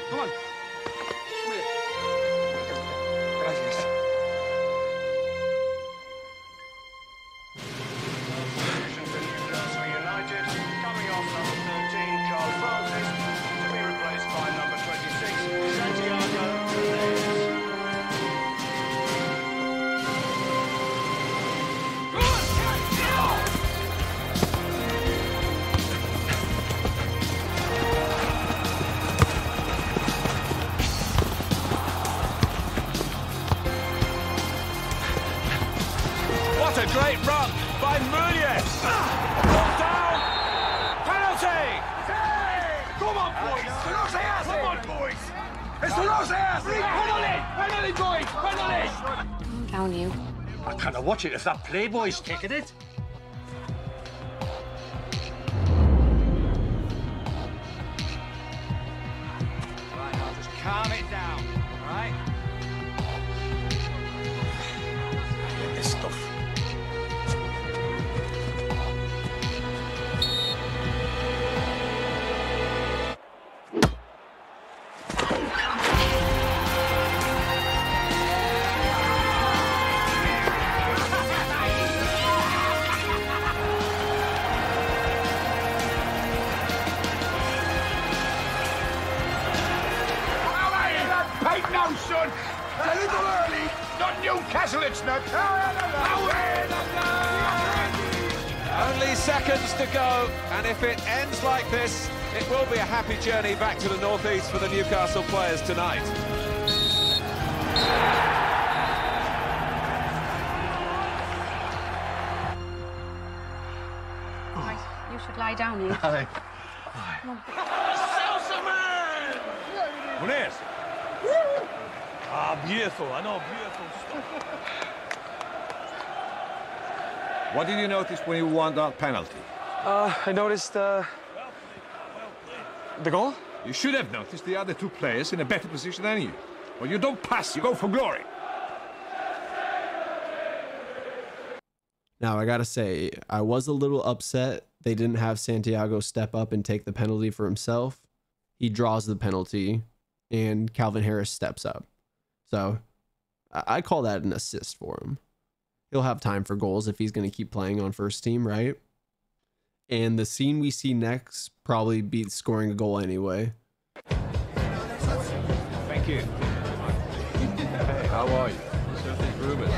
Come on. Come here. Gracias. Great run by Muñez. Ball down. Penalty. Come on, boys. Come on, boys. Esto no se hace. Penalty. Penalty, boys. Penalty. Down you. I can't watch it if that playboy's taking it. Right, I'll just calm it down, all right? This stuff. Right now, son. It's a little early. Not Newcastle, it's not. Only seconds to go, and if it ends like this, it will be a happy journey back to the northeast for the Newcastle players tonight. You should lie down, you. Aye. Muñez. Ah, beautiful. I know, beautiful stuff. What did you notice when you won that penalty? I noticed, the goal? You should have noticed the other two players in a better position than you. When you don't pass, you go for glory. Now, I gotta say, I was a little upset they didn't have Santiago step up and take the penalty for himself. He draws the penalty, and Calvin Harris steps up. So, I call that an assist for him. He'll have time for goals if he's going to keep playing on first team, right? And the scene we see next probably beats scoring a goal anyway. Thank you. Hey, how are you? Something's rumours.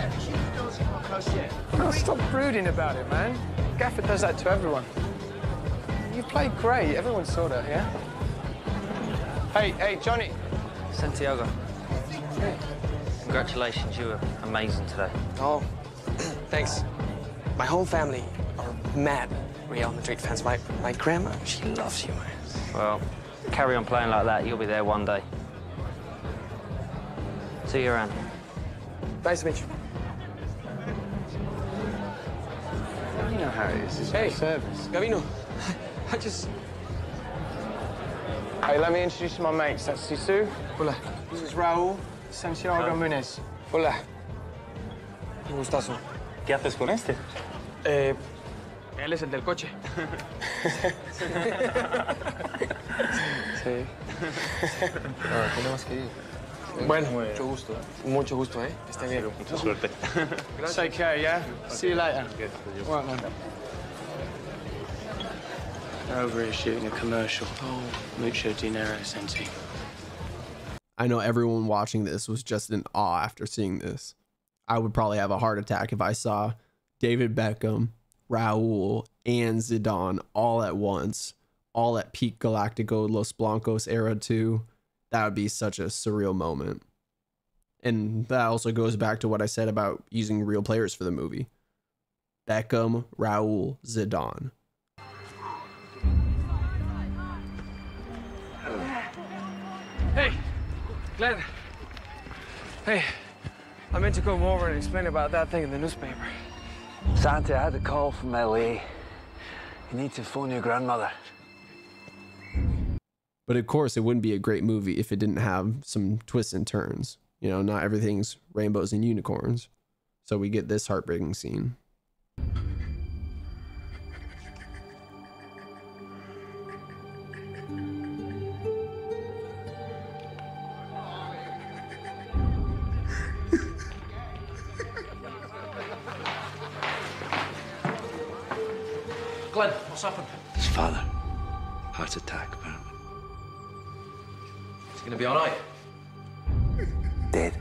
Oh, stop brooding about it, man. Gaffer does that to everyone. You played great. Everyone saw that, yeah? Hey, Johnny. Santiago. Hey. Congratulations, you were amazing today. Oh, thanks. My whole family are mad Real Madrid fans. My grandma, she loves you, man. Well, carry on playing like that, you'll be there one day. See you around. Nice to meet you. You know how it is. It's Hey, service. Gavino. I just... Hey, let me introduce you to my mates. That's Sisu. Hola. This is Raúl Santiago Muñez. Hola. Un gustazo. ¿Qué haces con este? Él es el del coche. Sí. Tenemos que ir. Bueno, mucho gusto. Mucho gusto, ¿eh? Esté bien. Mucha suerte. Take care, yeah? See you later. Right, man. Over here shooting a commercial. Oh, mucho dinero, Santi. I know everyone watching this was just in awe after seeing this. I would probably have a heart attack if I saw David Beckham, Raúl, and Zidane all at once, all at peak Galactico Los Blancos era too. That would be such a surreal moment. And that also goes back to what I said about using real players for the movie. Beckham, Raúl, Zidane. Hey, Glenn. Hey, I meant to come over and explain about that thing in the newspaper. Santi, I had a call from LA. You need to phone your grandmother. But of course, it wouldn't be a great movie if it didn't have some twists and turns. You know, not everything's rainbows and unicorns. So we get this heartbreaking scene. Glenn, what's happened? His father. Heart attack, apparently. Is he gonna be all right? Dead.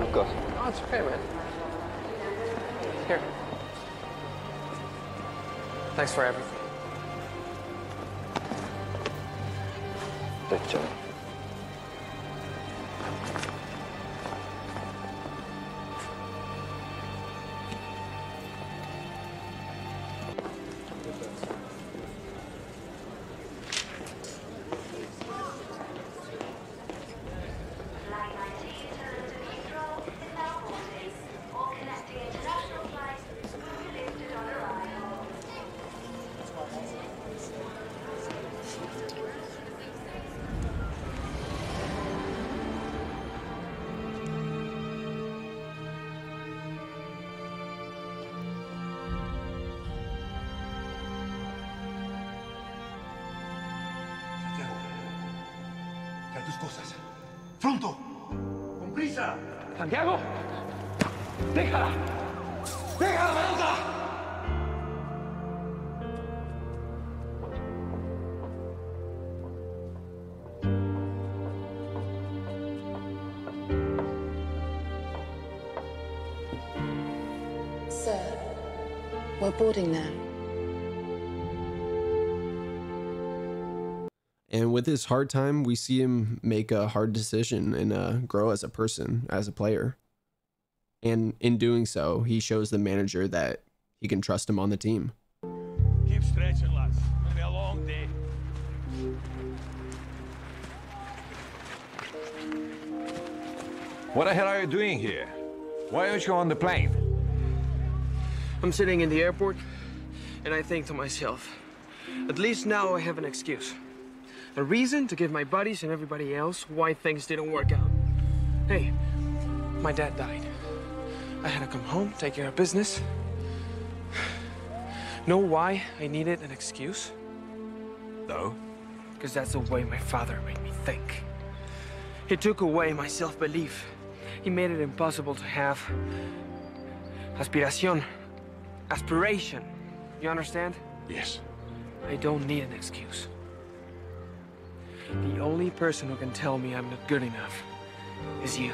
Of course. Oh, it's okay, man. Here. Thanks for everything. Thanks, Johnny. Trae tus cosas. ¡Pronto! ¡Con prisa! ¡Santiago! ¡Déjala! ¡Déjala, Mendoza! Sir, we're boarding now. And with his hard time, we see him make a hard decision and grow as a person, as a player. And in doing so, he shows the manager that he can trust him on the team. Keep stretching, lads. It'll be a long day. What the hell are you doing here? Why aren't you on the plane? I'm sitting in the airport, and I think to myself, at least now I have an excuse. A reason to give my buddies and everybody else why things didn't work out. Hey, my dad died. I had to come home, take care of business. Know why I needed an excuse? No? Because that's the way my father made me think. He took away my self-belief. He made it impossible to have aspiration. You understand? Yes. I don't need an excuse. The only person who can tell me I'm not good enough is you.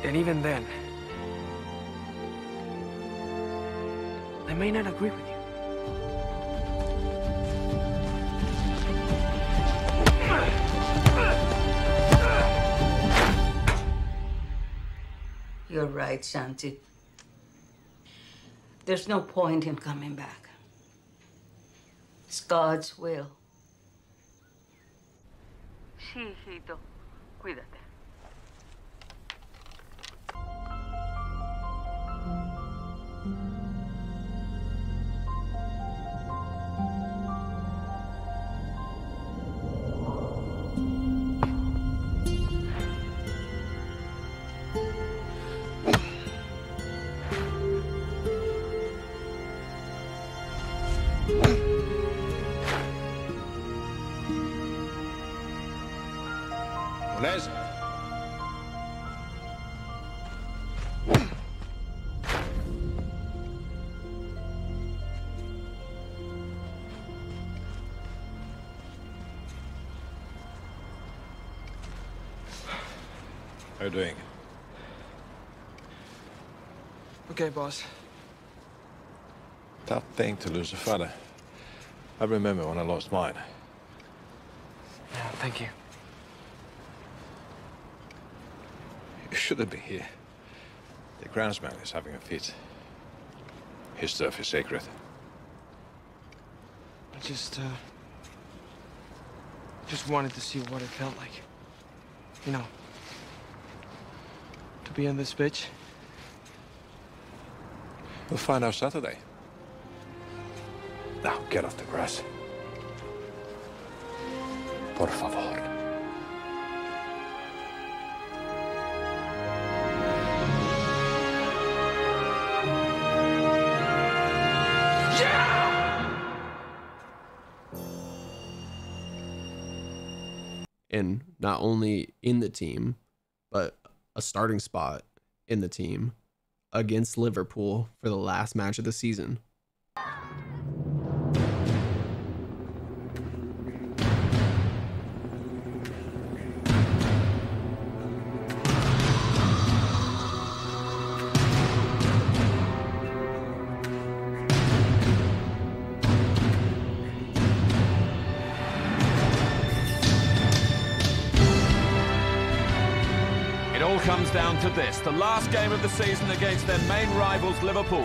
And even then, I may not agree with you. You're right, Santi. There's no point in coming back. It's God's will. Sí, hijito. Cuídate. Onez? How are you doing? Okay, boss. Tough thing to lose a father. I remember when I lost mine. Yeah, thank you. You shouldn't be here. The groundsman is having a fit. His stuff is sacred. I just wanted to see what it felt like. You know, to be on this pitch. We'll find out Saturday. Now, get off the grass. Por favor. And not only in the team, but a starting spot in the team against Liverpool for the last match of the season. comes down to this, the last game of the season against their main rivals, Liverpool.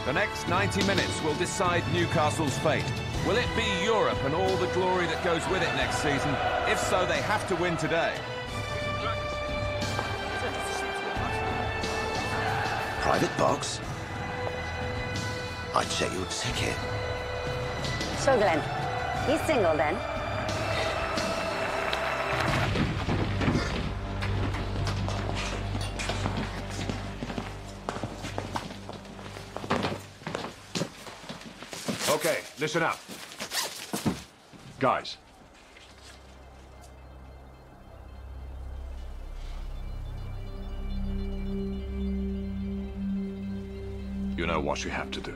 The next 90 minutes will decide Newcastle's fate. Will it be Europe and all the glory that goes with it next season? If so, they have to win today. Private box? I'd check your ticket. So, Glenn, he's single then? Okay, listen up. Guys. You know what you have to do.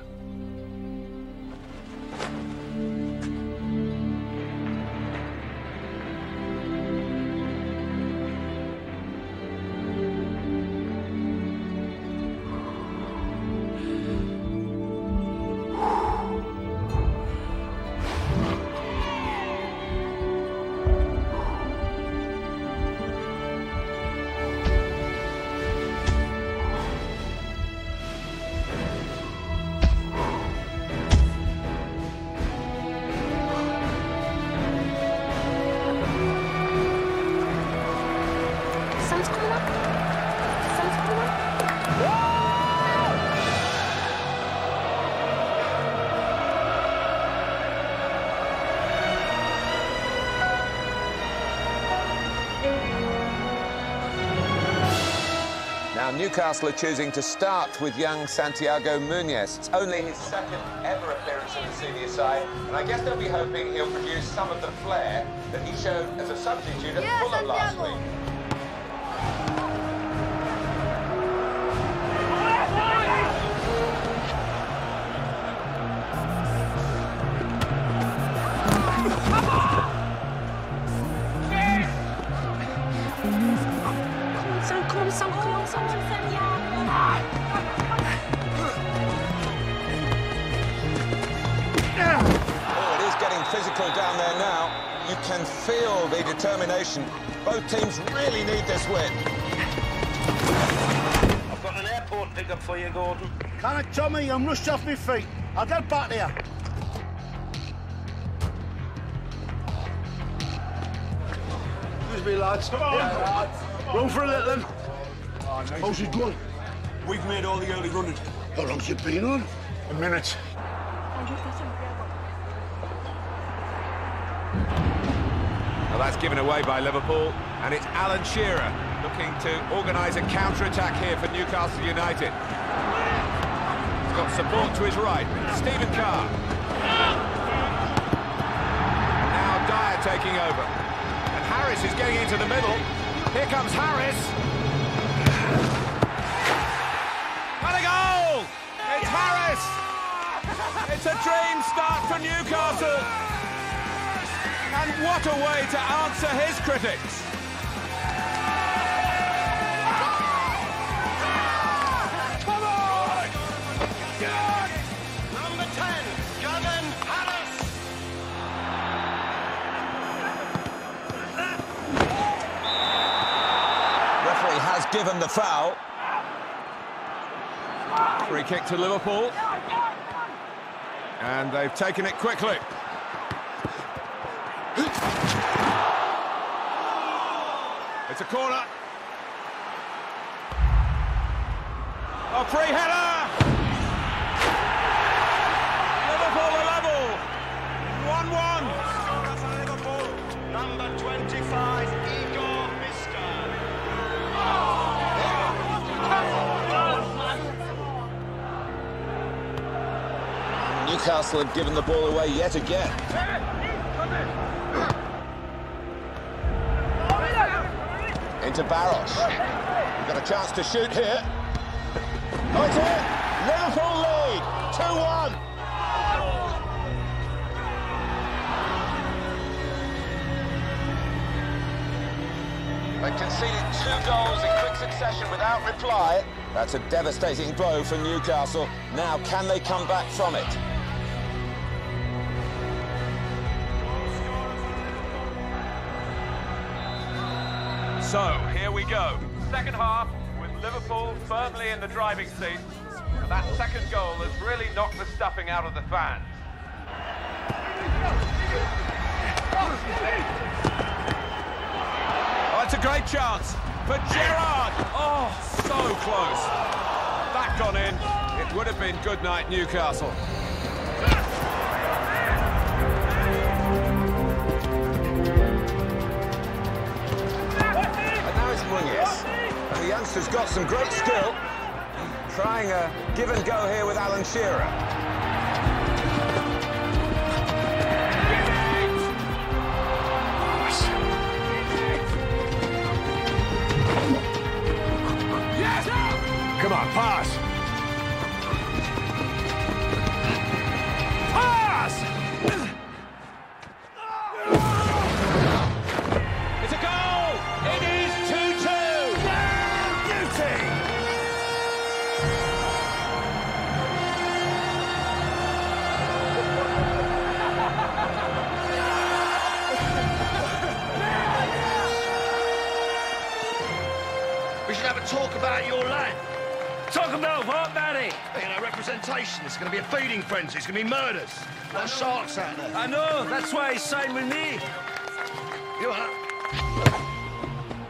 Now, Newcastle are choosing to start with young Santiago Muñez. It's only his second ever appearance in the senior side, and I guess they'll be hoping he'll produce some of the flair that he showed as a substitute at Fulham last week. Physical down there now. You can feel the determination. Both teams really need this win. I've got an airport pickup for you, Gordon. Can it, Tommy? I'm rushed off my feet. I'll get back there. Excuse me, lads. Come on. Yeah, lads. Run for a little then. Oh, nice. How's it going? We've made all the early running. How long's it been on? A minute. Well, that's given away by Liverpool, and it's Alan Shearer looking to organise a counter-attack here for Newcastle United. He's got support to his right, Stephen Carr. Now Dyer taking over, and Harris is getting into the middle. Here comes Harris. And a goal! It's Harris! It's a dream start for Newcastle. And what a way to answer his critics. Come on! Good! Number 10, Gavin Harris. Referee has given the foul. Free kick to Liverpool. And they've taken it quickly. It's a corner. A free header! Liverpool are level. 1-1. Number 25, Igor Miska. Newcastle have given the ball away yet again. Into Barros. Got a chance to shoot here. Oh, it's in! Liverpool lead, 2-1. They conceded 2 goals in quick succession without reply. That's a devastating blow for Newcastle. Now, can they come back from it? So, here we go. second half with Liverpool firmly in the driving seat. And that second goal has really knocked the stuffing out of the fans. Oh, it's a great chance for Gerrard. Oh, so close. That gone in. It would have been good night, Newcastle. And now it's Muñoz. And the youngster's got some great skill. Trying a give and go here with Alan Shearer. Come on, pass! Pass! It's a goal! It is 2-2! Beauty! We should have a talk about your lad. Talk about what, Barry? You know, representation. It's going to be a feeding frenzy. It's going to be murders. There are sharks out there. I know. That's why he signed with me. You are.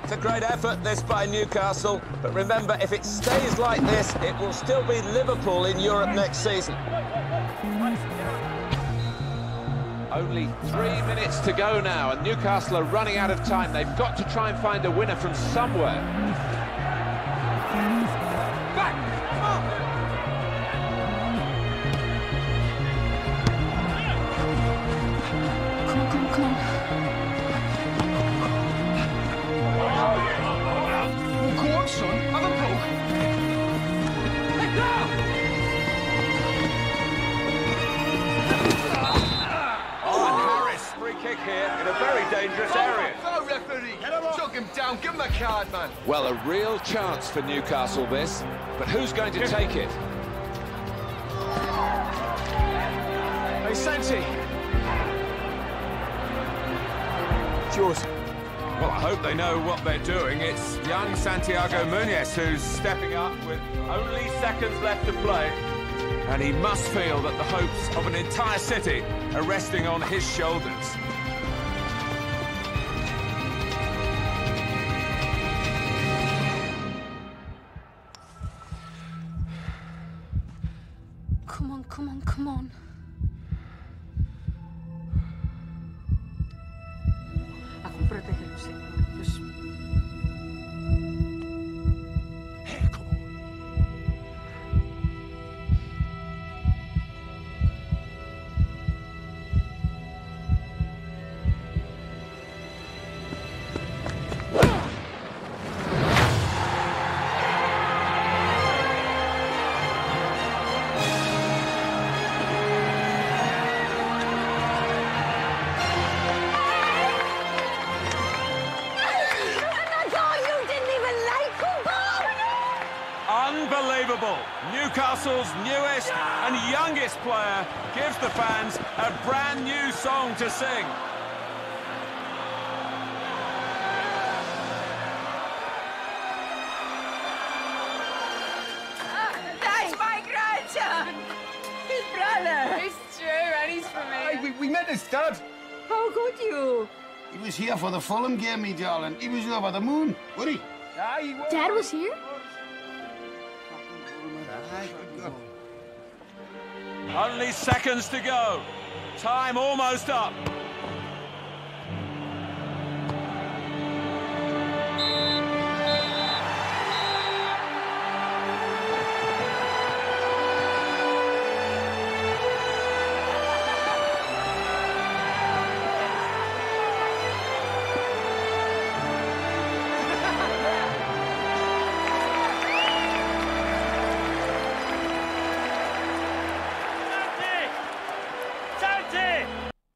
It's a great effort, this, by Newcastle. But remember, if it stays like this, it will still be Liverpool in Europe next season. Only 3 minutes to go now, and Newcastle are running out of time. They've got to try and find a winner from somewhere. Back! Come on. Well, go on, son. Have a poke. Hey, now! Oh, and Harris, free kick here in a very dangerous area. Go, referee. Chuck him down. Give him a card, man. Well, a real chance for Newcastle, this. But who's going to take it? Hey, Santi. It's yours. Well, I hope they know what they're doing. It's young Santiago Muñoz who's stepping up with only seconds left to play. And he must feel that the hopes of an entire city are resting on his shoulders. Come on. Protégelo, Señor. Dios. Unbelievable! Newcastle's newest and youngest player gives the fans a brand new song to sing. That's my grandson! His brother! It's true, and he's from here. Hey, we met his dad. How could you? He was here for the Fulham game, me darling. He was over the moon, wasn't he? Aye, he was. Dad was here? Only seconds to go. Time almost up.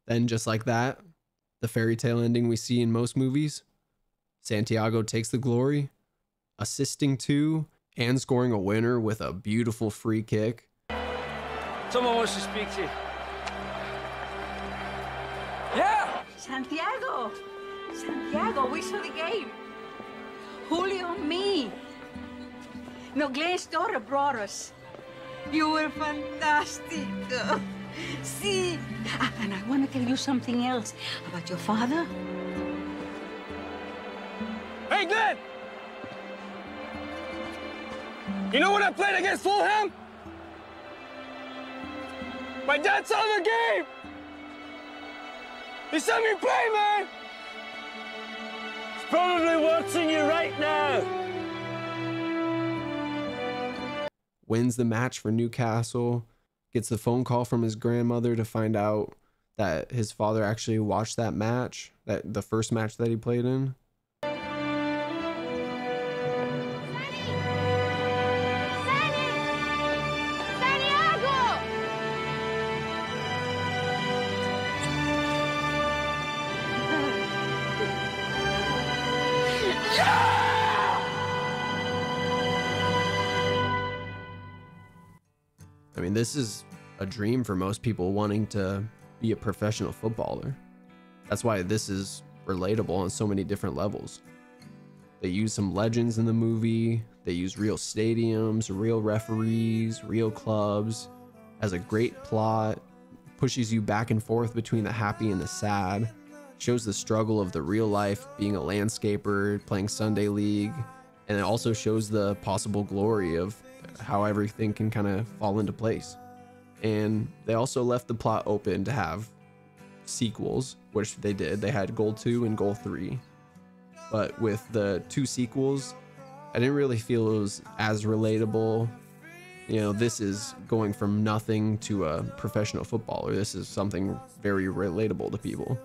Then, just like that, the fairy tale ending we see in most movies, Santiago takes the glory, assisting to and scoring a winner with a beautiful free kick. Someone wants to speak to you. Yeah! Santiago! Santiago, we saw the game. Julio, me. No, Glenn's daughter brought us. You were fantastic. See? And I want to tell you something else about your father. Hey, Glenn! You know when I played against Fulham? My dad saw the game! He saw me play, man! He's probably watching you right now! Wins the match for Newcastle, gets the phone call from his grandmother to find out that his father actually watched that match, that the first match that he played in. I mean, this is a dream for most people wanting to be a professional footballer. That's why this is relatable on so many different levels. They use some legends in the movie. They use real stadiums, real referees, real clubs. Has a great plot, pushes you back and forth between the happy and the sad, shows the struggle of the real life being a landscaper, playing Sunday League, and it also shows the possible glory of how everything can kind of fall into place. And they also left the plot open to have sequels, which they did. They had Goal 2 and Goal 3. But with the 2 sequels, I didn't really feel it was as relatable. You know, this is going from nothing to a professional footballer. This is something very relatable to people.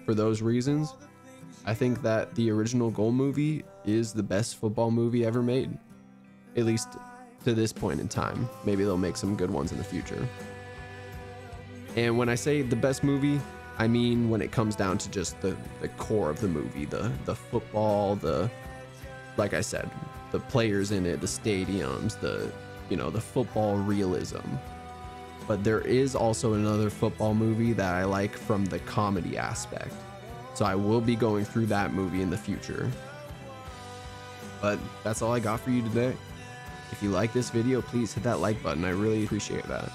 For those reasons, I think that the original Goal movie is the best football movie ever made. At least to this point in time. Maybe they'll make some good ones in the future. And when I say the best movie, I mean when it comes down to just the core of the movie, the football, like I said, the players in it, the stadiums, the football realism. But there is also another football movie that I like from the comedy aspect. So I will be going through that movie in the future. But that's all I got for you today. If you like this video, please hit that like button. I really appreciate that.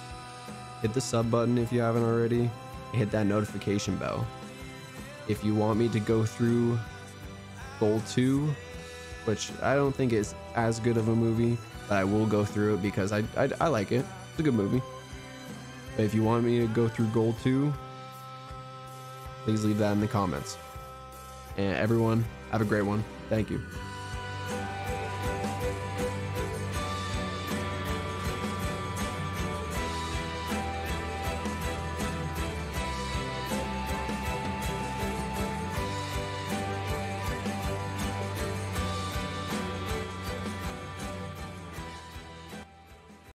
Hit the sub button if you haven't already. And hit that notification bell. If you want me to go through Goal 2, which I don't think is as good of a movie, but I will go through it because I like it. It's a good movie. But if you want me to go through Goal 2, please leave that in the comments. And everyone, have a great one. Thank you.